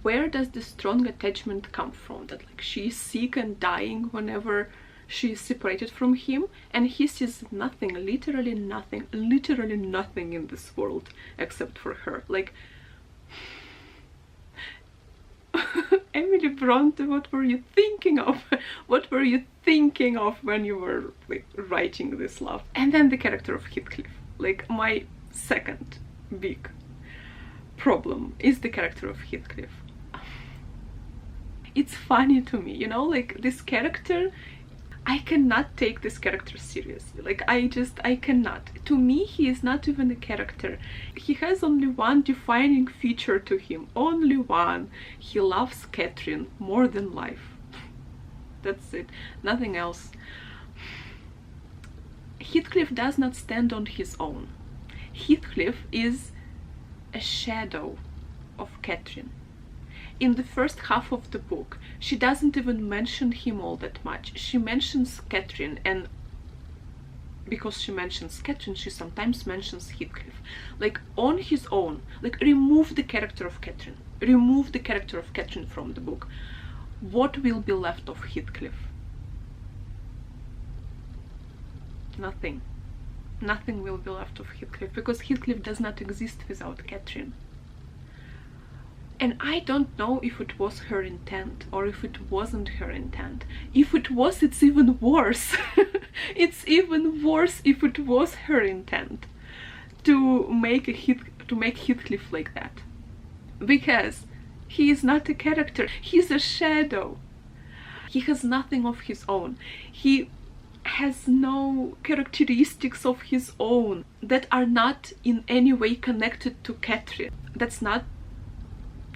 Where does the strong attachment come from? That like she is sick and dying whenever she is separated from him, and he sees nothing, literally nothing in this world except for her. Like, Emily Bronte, what were you thinking of? What were you thinking of when you were like writing this love? And then the character of Heathcliff. Like, my second big problem is the character of Heathcliff. It's funny to me, you know, like this character, I cannot take this character seriously. Like, I cannot. To me, he is not even a character. He has only one defining feature to him. Only one. He loves Catherine more than life. That's it. Nothing else. Heathcliff does not stand on his own. Heathcliff is a shadow of Catherine. In the first half of the book, she doesn't even mention him all that much. She mentions Catherine, and because she mentions Catherine, she sometimes mentions Heathcliff. Like, on his own, like, remove the character of Catherine. Remove the character of Catherine from the book. What will be left of Heathcliff? Nothing. Nothing will be left of Heathcliff, because Heathcliff does not exist without Catherine. And I don't know if it was her intent or if it wasn't her intent. If it was, it's even worse. It's even worse if it was her intent to make Heathcliff like that. Because he is not a character, he's a shadow. He has nothing of his own. He has no characteristics of his own that are not in any way connected to Catherine. That's not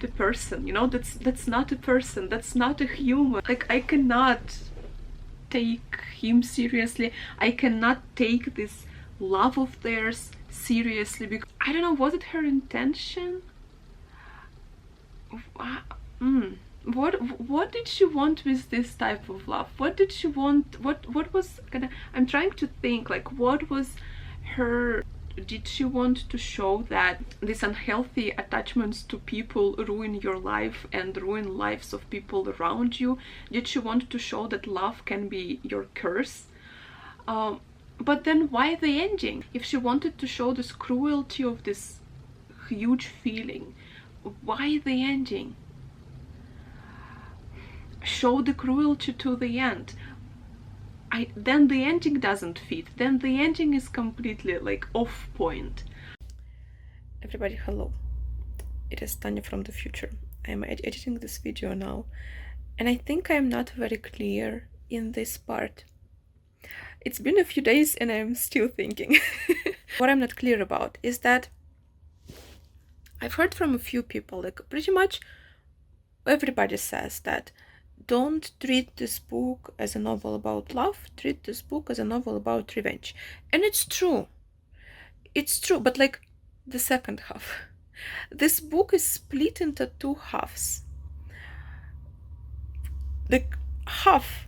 the person, you know, that's not a person, that's not a human. Like, I cannot take him seriously. I cannot take this love of theirs seriously, because I don't know, was it her intention? What did she want with this type of love? What did she want? What was gonna, I'm trying to think, like, what was her, did she want to show that these unhealthy attachments to people ruin your life and ruin lives of people around you? Did she want to show that love can be your curse? But then why the ending? If she wanted to show this cruelty of this huge feeling, why the ending? Show the cruelty to the end. Then the ending doesn't fit. Then the ending is completely like off point. Everybody, hello. It is Tanya from the future. I'm editing this video now, and I think I'm not very clear in this part. It's been a few days and I'm still thinking. What I'm not clear about is that I've heard from a few people, like pretty much everybody says that don't treat this book as a novel about love, treat this book as a novel about revenge. And it's true. It's true, but like the second half. This book is split into two halves. Like half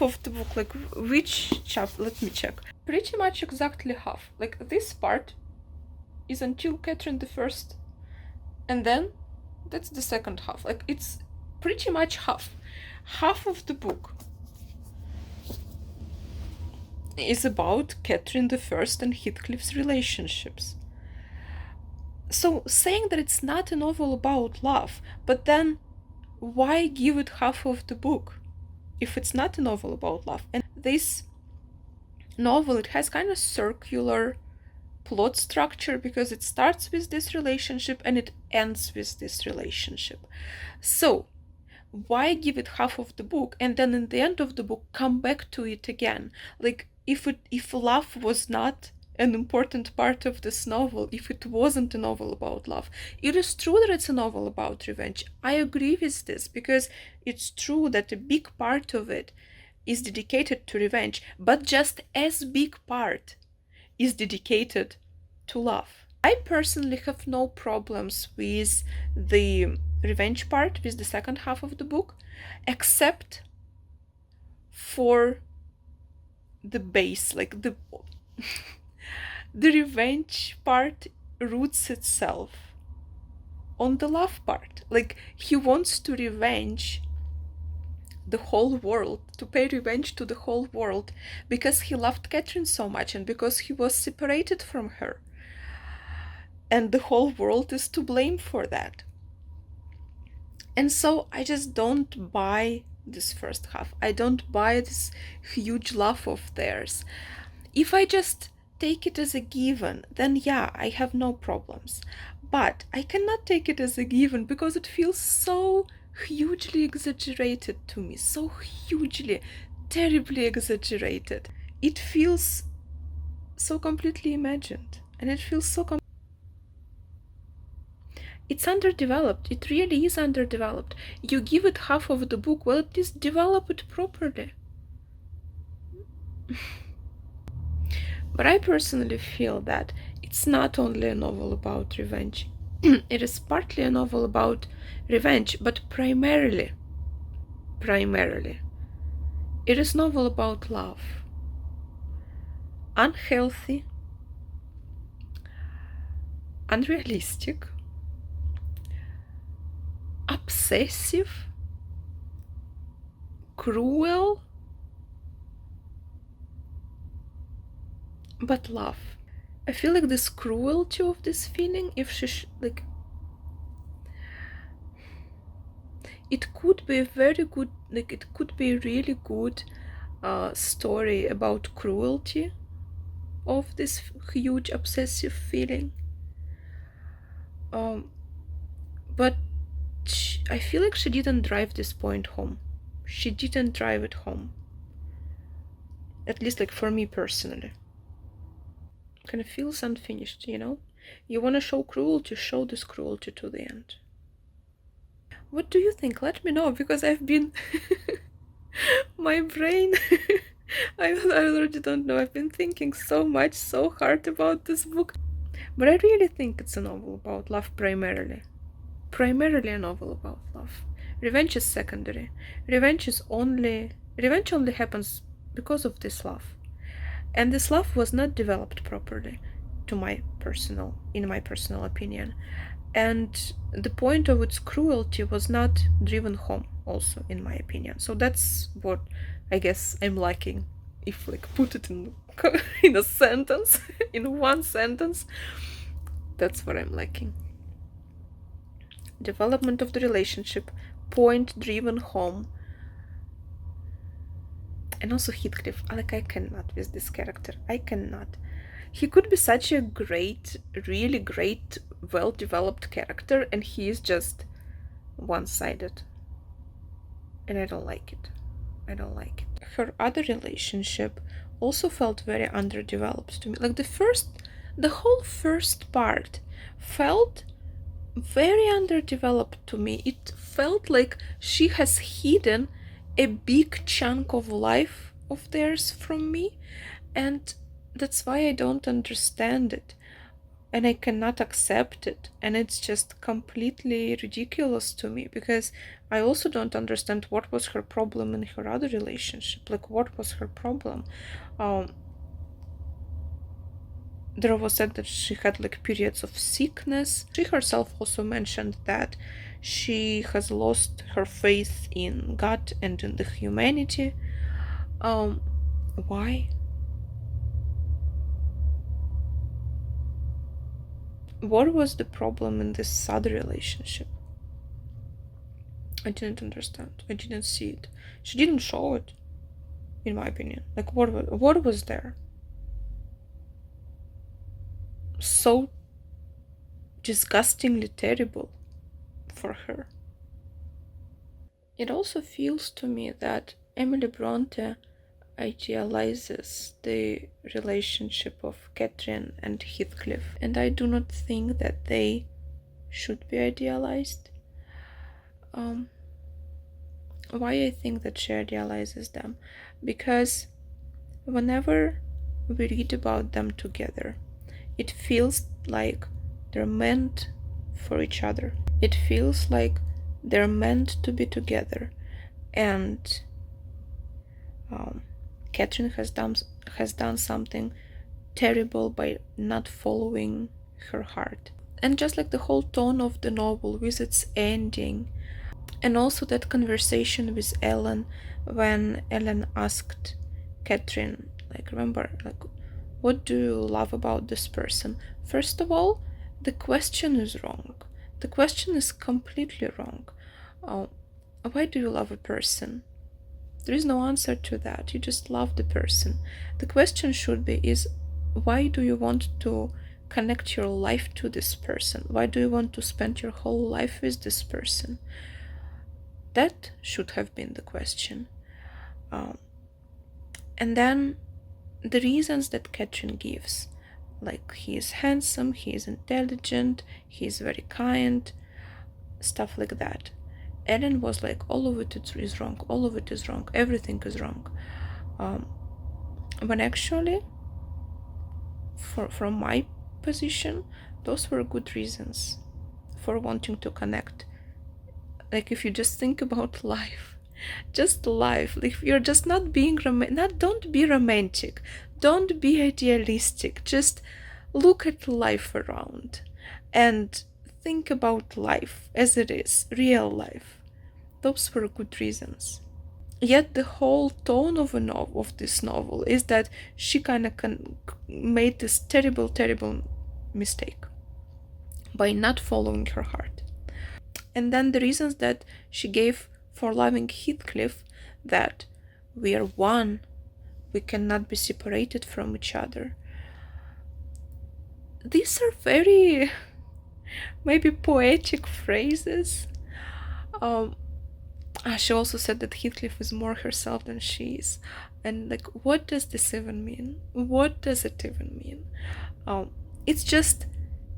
of the book, like which chapter, let me check. Pretty much exactly half. Like this part is until Catherine the First, and then that's the second half. Like, it's pretty much half of the book is about Catherine the First and Heathcliff's relationships. So saying that it's not a novel about love, but then why give it half of the book if it's not a novel about love? And this novel, it has kind of circular plot structure because it starts with this relationship and it ends with this relationship. So why give it half of the book and then in the end of the book come back to it again? Like, if love was not an important part of this novel, if it wasn't a novel about love, it is true that it's a novel about revenge. I agree with this because it's true that a big part of it is dedicated to revenge, but just as big part is dedicated to love. I personally have no problems with the revenge part, with the second half of the book, except for the base, like the the revenge part roots itself on the love part. Like, he wants to revenge the whole world, to pay revenge to the whole world, because he loved Catherine so much and because he was separated from her. And the whole world is to blame for that. And so I just don't buy this first half. I don't buy this huge love of theirs. If I just take it as a given, then yeah, I have no problems. But I cannot take it as a given because it feels so hugely exaggerated to me, so hugely, terribly exaggerated. It feels so completely imagined, and it feels so it's underdeveloped. It really is underdeveloped. You give it half of the book, well, at least develop it properly. But I personally feel that it's not only a novel about revenge. It is partly a novel about revenge, but primarily, it is a novel about love. Unhealthy, unrealistic, obsessive, cruel, but love. I feel like this cruelty of this feeling, if she like, it could be a very good, like, it could be a really good story about cruelty of this huge obsessive feeling. But I feel like she didn't drive this point home. She didn't drive it home. At least, like, for me personally. Kind of feels unfinished, you know? You want to show cruelty, show this cruelty to the end. What do you think? Let me know, because I've been... my brain... I already don't know. I've been thinking so much, so hard about this book. But I really think it's a novel about love primarily. Primarily a novel about love. Revenge is secondary. Revenge only happens because of this love. And this love was not developed properly, in my personal opinion. And the point of its cruelty was not driven home, also, in my opinion. So that's what I guess I'm lacking. If, like, put it in a sentence, in one sentence, that's what I'm lacking. Development of the relationship, point driven home. And also Heathcliff, like, I cannot with this character. I cannot. He could be such a great, really great, well-developed character, and he is just one-sided. And I don't like it. Her other relationship also felt very underdeveloped to me. Like, the whole first part felt very underdeveloped to me. It felt like she has hidden a big chunk of life of theirs from me, and that's why I don't understand it, and I cannot accept it, and it's just completely ridiculous to me, because I also don't understand what was her problem in her other relationship. Like, what was her problem? there was said that she had like periods of sickness. She herself also mentioned that she has lost her faith in God and in the humanity. Why? What was the problem in this sad relationship? I didn't understand. I didn't see it. She didn't show it, in my opinion. Like, what was there? So disgustingly terrible for her. It also feels to me that Emily Bronte idealizes the relationship of Catherine and Heathcliff, and I do not think that they should be idealized. Why I think that she idealizes them? Because whenever we read about them together, it feels like they're meant for each other. It feels like they're meant to be together, and Catherine has done something terrible by not following her heart. And just like the whole tone of the novel with its ending, and also that conversation with Ellen when Ellen asked Catherine, like, remember, like, what do you love about this person? First of all, the question is wrong. The question is completely wrong. Why do you love a person? There is no answer to that. You just love the person. The question should be is, why do you want to connect your life to this person? Why do you want to spend your whole life with this person? That should have been the question. And then the reasons that Catherine gives, like he is handsome, he is intelligent, he is very kind, stuff like that. Ellen was like, all of it is wrong, all of it is wrong, everything is wrong. When actually, from my position, those were good reasons for wanting to connect. Like, if you just think about life, just life, like, if you're just not being don't be romantic, don't be idealistic, just look at life around and think about life as it is, real life. Those were good reasons. Yet the whole tone of this novel is that she kind of made this terrible mistake by not following her heart. And then the reasons that she gave for loving Heathcliff, that we are one, we cannot be separated from each other. These are very maybe poetic phrases. She also said that Heathcliff is more herself than she is. And like, what does this even mean? What does it even mean? It's just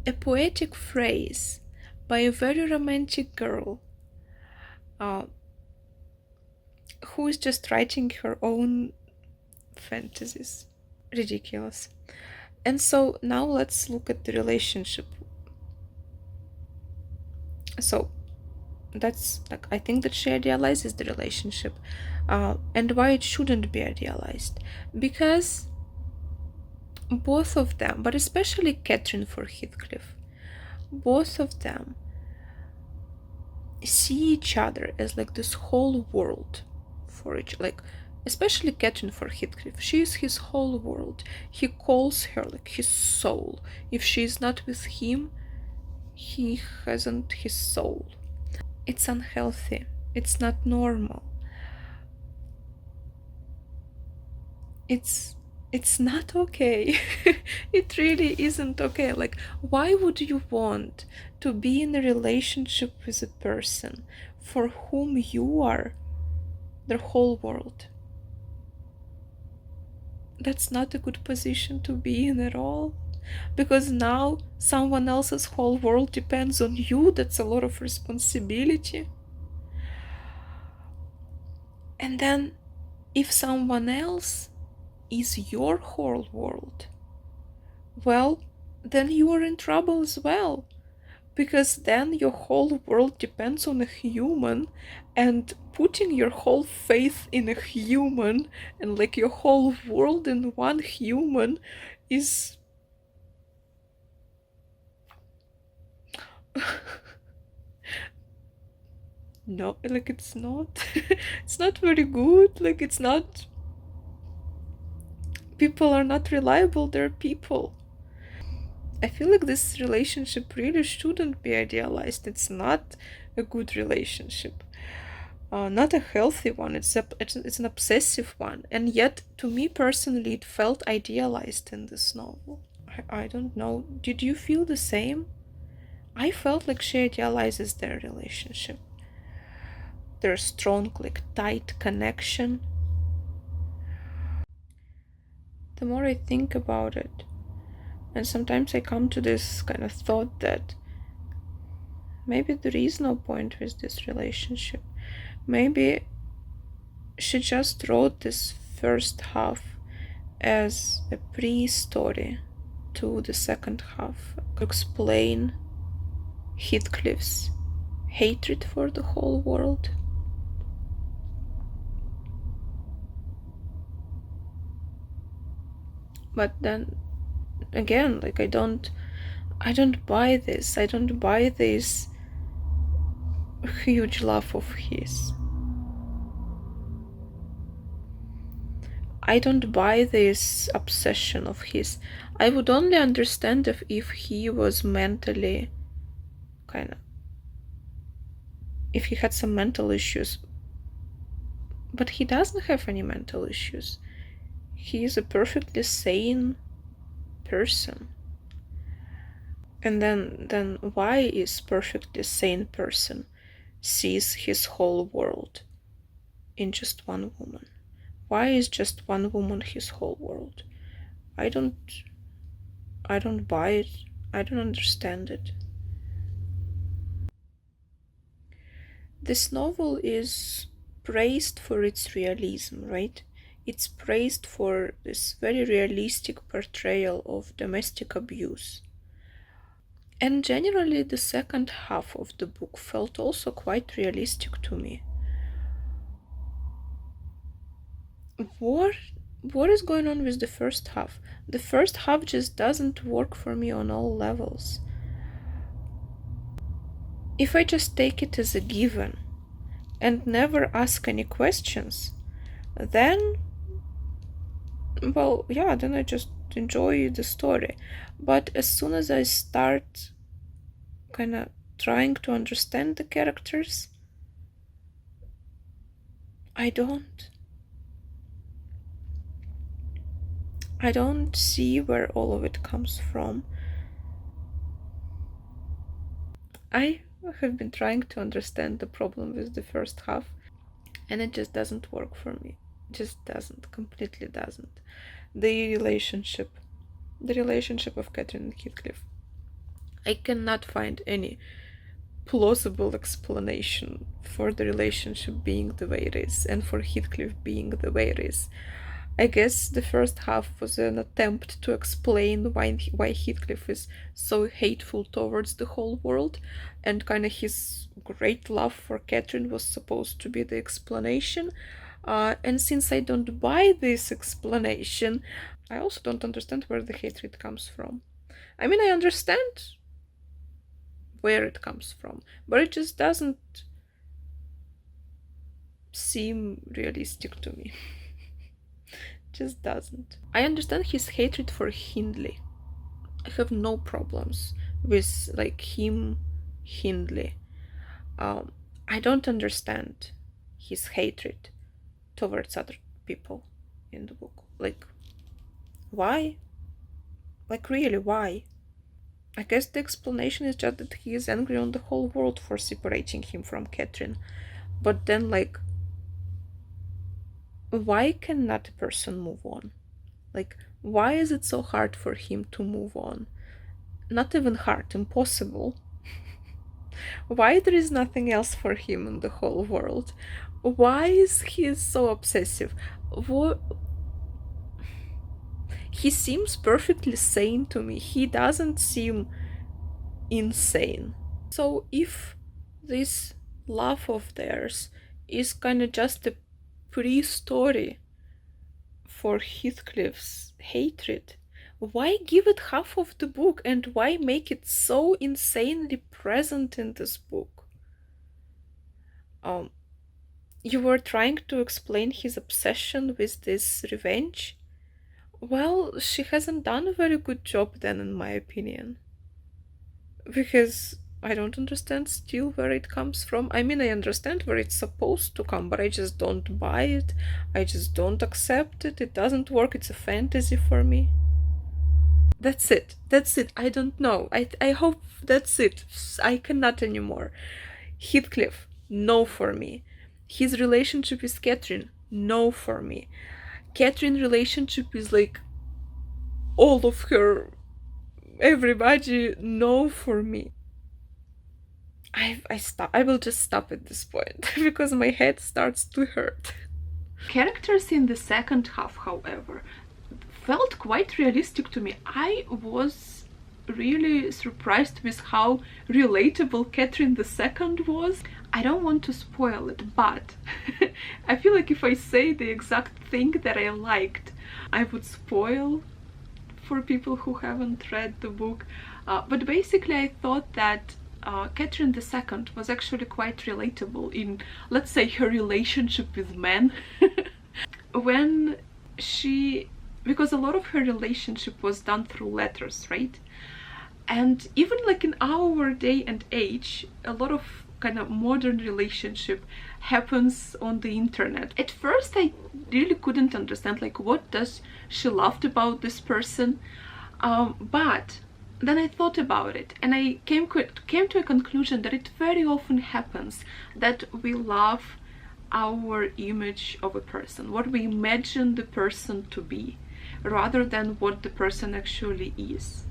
a poetic phrase by a very romantic girl who is just writing her own fantasies. Ridiculous. And so now let's look at the relationship. So that's like, I think that she idealizes the relationship, and why it shouldn't be idealized, because both of them, but especially Catherine for Heathcliff, both of them see each other as like this whole world for each, like especially Catherine for Heathcliff. She is his whole world. He calls her like his soul. If she is not with him, he hasn't his soul. It's unhealthy. It's not normal. It's not okay. It really isn't okay. Like, why would you want to be in a relationship with a person for whom you are their whole world? That's not a good position to be in at all. Because now someone else's whole world depends on you. That's a lot of responsibility. And then if someone else is your whole world, well, then you are in trouble as well. Because then your whole world depends on a human, and putting your whole faith in a human and like your whole world in one human is No, like it's not it's not very good. Like it's not, people are not reliable, they're people. I feel like this relationship really shouldn't be idealized. It's not a good relationship, not a healthy one. It's an obsessive one, and yet to me personally it felt idealized in this novel. I don't know, did you feel the same? I felt like she idealizes their relationship, their strong, like tight connection. The more I think about it, and sometimes I come to this kind of thought that maybe there is no point with this relationship. Maybe she just wrote this first half as a pre-story to the second half to explain Heathcliff's hatred for the whole world. But then again, like I don't buy this. I don't buy this huge love of his. I don't buy this obsession of his. I would only understand if he was mentally kind of, if he had some mental issues. But he doesn't have any mental issues. He is a perfectly sane person. And then why is perfectly sane person sees his whole world in just one woman? Why is just one woman his whole world? I don't buy it. I don't understand it. This novel is praised for its realism, right? It's praised for this very realistic portrayal of domestic abuse. And generally, the second half of the book felt also quite realistic to me. What is going on with the first half? The first half just doesn't work for me on all levels. If I just take it as a given and never ask any questions, then, well, yeah, then I just enjoy the story. But as soon as I start kind of trying to understand the characters, I don't see where all of it comes from. I have been trying to understand the problem with the first half, and it just doesn't work for me. It just doesn't, completely doesn't. The relationship of Catherine and Heathcliff. I cannot find any plausible explanation for the relationship being the way it is, and for Heathcliff being the way it is. I guess the first half was an attempt to explain why Heathcliff is so hateful towards the whole world, and kind of his great love for Catherine was supposed to be the explanation. And since I don't buy this explanation, I also don't understand where the hatred comes from. I mean, I understand where it comes from, but it just doesn't seem realistic to me. Just doesn't. I understand his hatred for Hindley. I have no problems with like him, Hindley. I don't understand his hatred towards other people in the book. Like, why? Like, really, why? I guess the explanation is just that he is angry on the whole world for separating him from Catherine. But then, like, why cannot a person move on? Like, why is it so hard for him to move on? Not even hard, impossible. Why there is nothing else for him in the whole world? Why is he so obsessive? What? He seems perfectly sane to me. He doesn't seem insane. So if this love of theirs is kind of just a pre-story for Heathcliff's hatred, Why give it half of the book, and why make it so insanely present in this book? Um, you were trying to explain his obsession with this revenge? Well, she hasn't done a very good job then, in my opinion. Because I don't understand still where it comes from. I mean, I understand where it's supposed to come, but I just don't buy it. I just don't accept it. It doesn't work. It's a fantasy for me. That's it. That's it. I don't know. I hope that's it. I cannot anymore. Heathcliff, no for me. His relationship with Catherine, no for me. Catherine relationship is like all of her everybody, no for me. I will just stop at this point because my head starts to hurt. Characters in the second half, however, felt quite realistic to me. I was really surprised with how relatable Catherine II was. I don't want to spoil it, but I feel like if I say the exact thing that I liked, I would spoil for people who haven't read the book. But basically I thought that Catherine II was actually quite relatable in, let's say, her relationship with men. When she, because a lot of her relationship was done through letters, right? And even like in our day and age, a lot of kind of modern relationship happens on the internet. At first I really couldn't understand like what does she loved about this person, but then I thought about it and I came to a conclusion that it very often happens that we love our image of a person, what we imagine the person to be, rather than what the person actually is.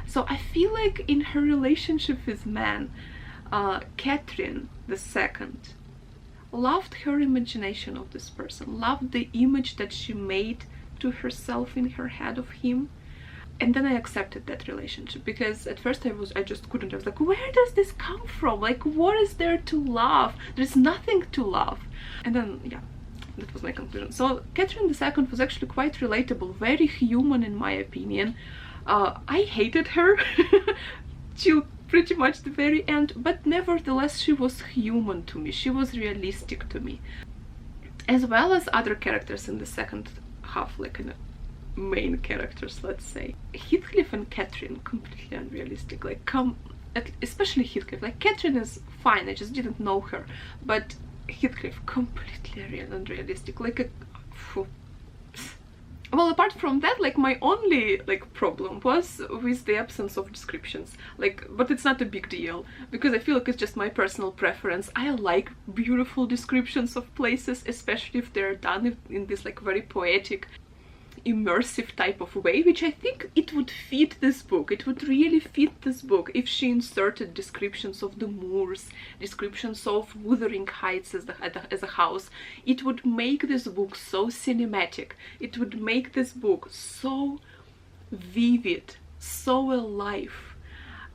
So I feel like in her relationship with men, Catherine II loved her imagination of this person, loved the image that she made to herself in her head of him. And then I accepted that relationship, because at first I just couldn't. I was like, where does this come from? Like, what is there to love? There's nothing to love. And then, yeah, that was my conclusion. So Catherine II was actually quite relatable, very human in my opinion. I hated her till pretty much the very end, but nevertheless she was human to me, she was realistic to me. As well as other characters in the second half, like main characters, let's say. Heathcliff and Catherine, completely unrealistic, like especially Heathcliff. Like Catherine is fine, I just didn't know her, but Heathcliff, completely unrealistic, like a... Well, apart from that, like my only like problem was with the absence of descriptions, like, but it's not a big deal because I feel like it's just my personal preference. I like beautiful descriptions of places, especially if they're done in this like very poetic, immersive type of way, which I think it would fit this book. It would really fit this book if she inserted descriptions of the moors, descriptions of Wuthering Heights as a house. It would make this book so cinematic. It would make this book so vivid, so alive.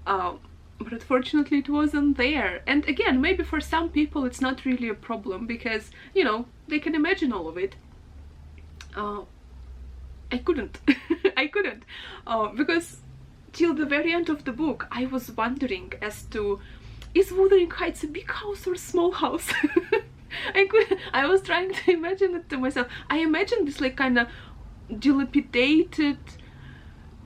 But unfortunately it wasn't there. And again, maybe for some people it's not really a problem because, you know, they can imagine all of it. I couldn't. I couldn't. Because till the very end of the book, I was wondering as to, is Wuthering Heights a big house or a small house? I was trying to imagine it to myself. I imagined this like kind of dilapidated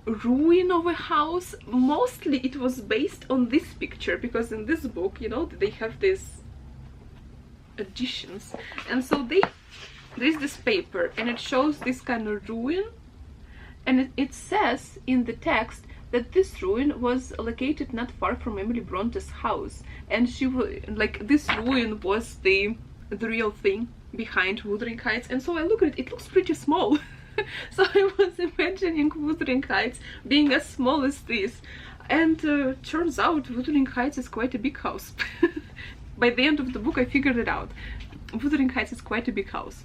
ruin of a house. Mostly it was based on this picture, because in this book, you know, they have these additions, and so there's this paper and it shows this kind of ruin, and it says in the text that this ruin was located not far from Emily Bronte's house, and she was like, this ruin was the real thing behind Wuthering Heights. And so I look at it, it looks pretty small. So I was imagining Wuthering Heights being as small as this, and turns out Wuthering Heights is quite a big house. By the end of the book I figured it out. Wuthering Heights is quite a big house.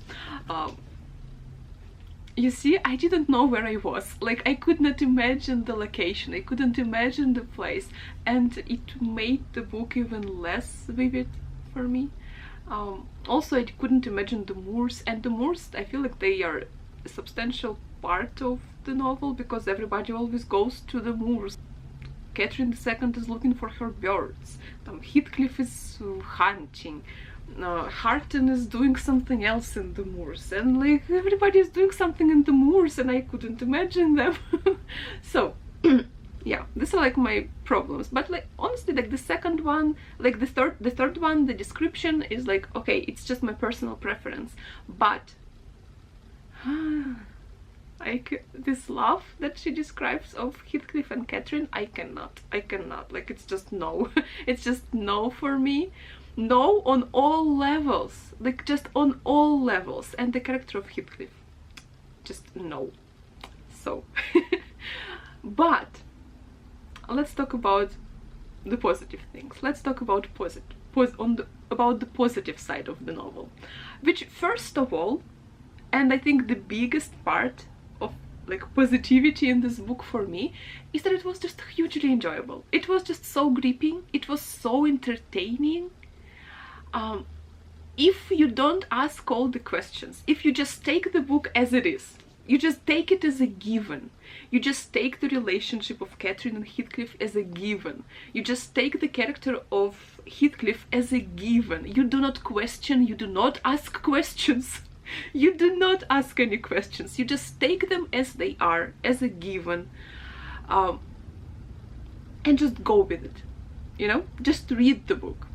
You see, I didn't know where I was. Like, I could not imagine the location, I couldn't imagine the place, and it made the book even less vivid for me. Also, I couldn't imagine the moors, and the moors, I feel like they are a substantial part of the novel, because everybody always goes to the moors. Catherine II is looking for her birds, Heathcliff is hunting, Harton is doing something else in the moors, and like everybody is doing something in the moors, and I couldn't imagine them. So yeah, these are like my problems. But like honestly, like the second one, like the third one, the description is like, okay, it's just my personal preference, but like this love that she describes of Heathcliff and Catherine, I cannot, like it's just no. It's just no for me. No on all levels, like just on all levels. And the character of Heathcliff, just no. So but let's talk about the positive things. Let's talk about about the positive side of the novel, which first of all, and I think the biggest part of like positivity in this book for me, is that it was just hugely enjoyable. It was just so gripping, it was so entertaining. If you don't ask all the questions, if you just take the book as it is, you just take it as a given, you just take the relationship of Catherine and Heathcliff as a given, you just take the character of Heathcliff as a given, you do not question, you do not ask questions. You do not ask any questions, you just take them as they are, as a given, and just go with it, you know, just read the book.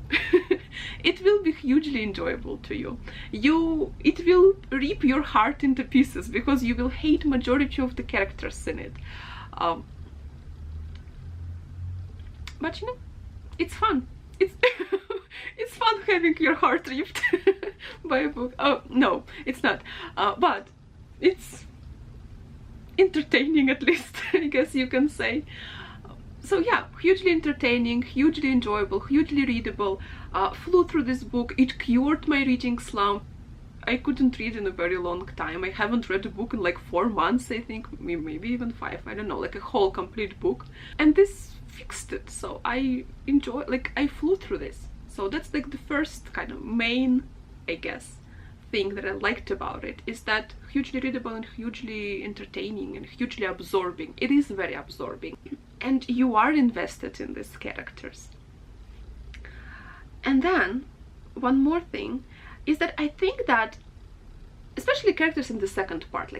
It will be hugely enjoyable to you. It will rip your heart into pieces, because you will hate majority of the characters in it, but you know, it's fun. It's it's fun having your heart ripped by a book. Oh no, it's not, but it's entertaining, at least, I guess you can say. So yeah, hugely entertaining, hugely enjoyable, hugely readable. Flew through this book. It cured my reading slump. I couldn't read in a very long time. I haven't read a book in like 4 months, I think, maybe even 5, I don't know, like a whole complete book. And this fixed it, so I enjoy, like I flew through this. So that's like the first kind of main, I guess, thing that I liked about it, is that hugely readable and hugely entertaining and hugely absorbing. It is very absorbing, and you are invested in these characters. And then one more thing is that I think that especially characters in the second part,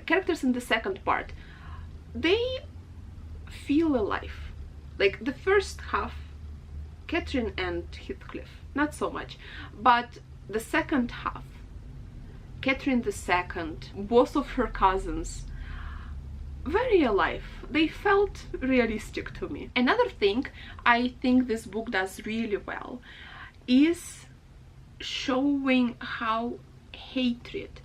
they feel alive. Like the first half, Catherine and Heathcliff, not so much, but the second half, Catherine II, both of her cousins, very alive. They felt realistic to me. Another thing I think this book does really well is showing how hatred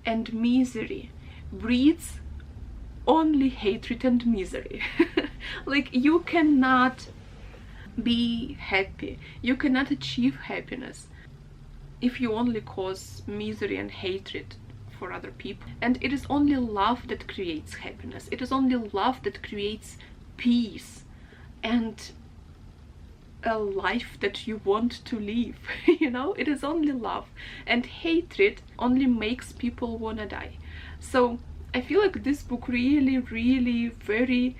and misery breeds only hatred and misery. Like you cannot be happy, you cannot achieve happiness if you only cause misery and hatred for other people. And it is only love that creates happiness, it is only love that creates peace and a life that you want to live. You know, it is only love, and hatred only makes people wanna die. So I feel like this book really very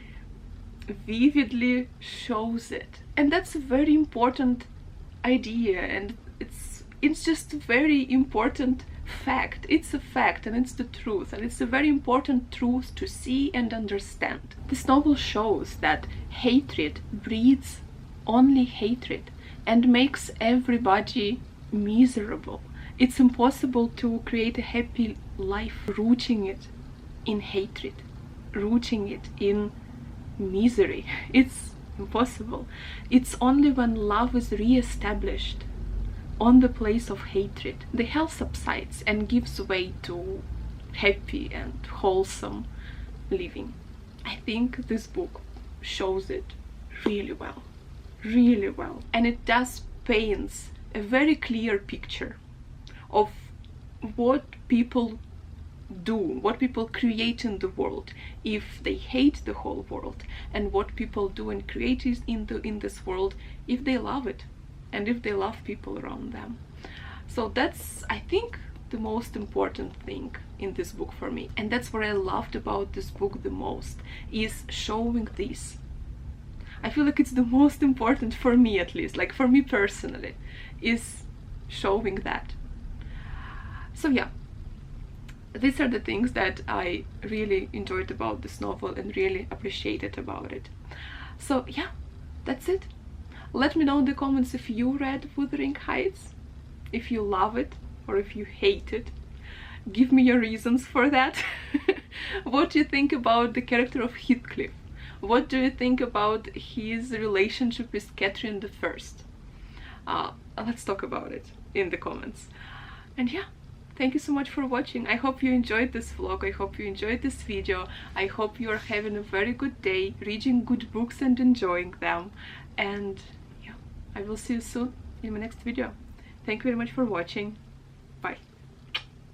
vividly shows it, and that's a very important idea, and it's just a very important fact. It's a fact, and it's the truth, and it's a very important truth to see and understand. This novel shows that hatred breeds only hatred and makes everybody miserable. It's impossible to create a happy life rooting it in hatred, rooting it in misery. It's impossible. It's only when love is re-established on the place of hatred, the hell subsides and gives way to happy and wholesome living. I think this book shows it really well, and it does paints a very clear picture of what people do, what people create in the world if they hate the whole world, and what people do and create in this world if they love it and if they love people around them. So that's, I think, the most important thing in this book for me, and that's what I loved about this book the most, is showing this. I feel like it's the most important for me, at least, like for me personally, is showing that. So yeah, these are the things that I really enjoyed about this novel and really appreciated about it. So yeah, that's it. Let me know in the comments if you read Wuthering Heights, if you love it or if you hate it. Give me your reasons for that. What do you think about the character of Heathcliff? What do you think about his relationship with Catherine the First? Let's talk about it in the comments. And yeah, thank you so much for watching. I hope you enjoyed this vlog. I hope you enjoyed this video. I hope you are having a very good day, reading good books and enjoying them. And yeah, I will see you soon in my next video. Thank you very much for watching.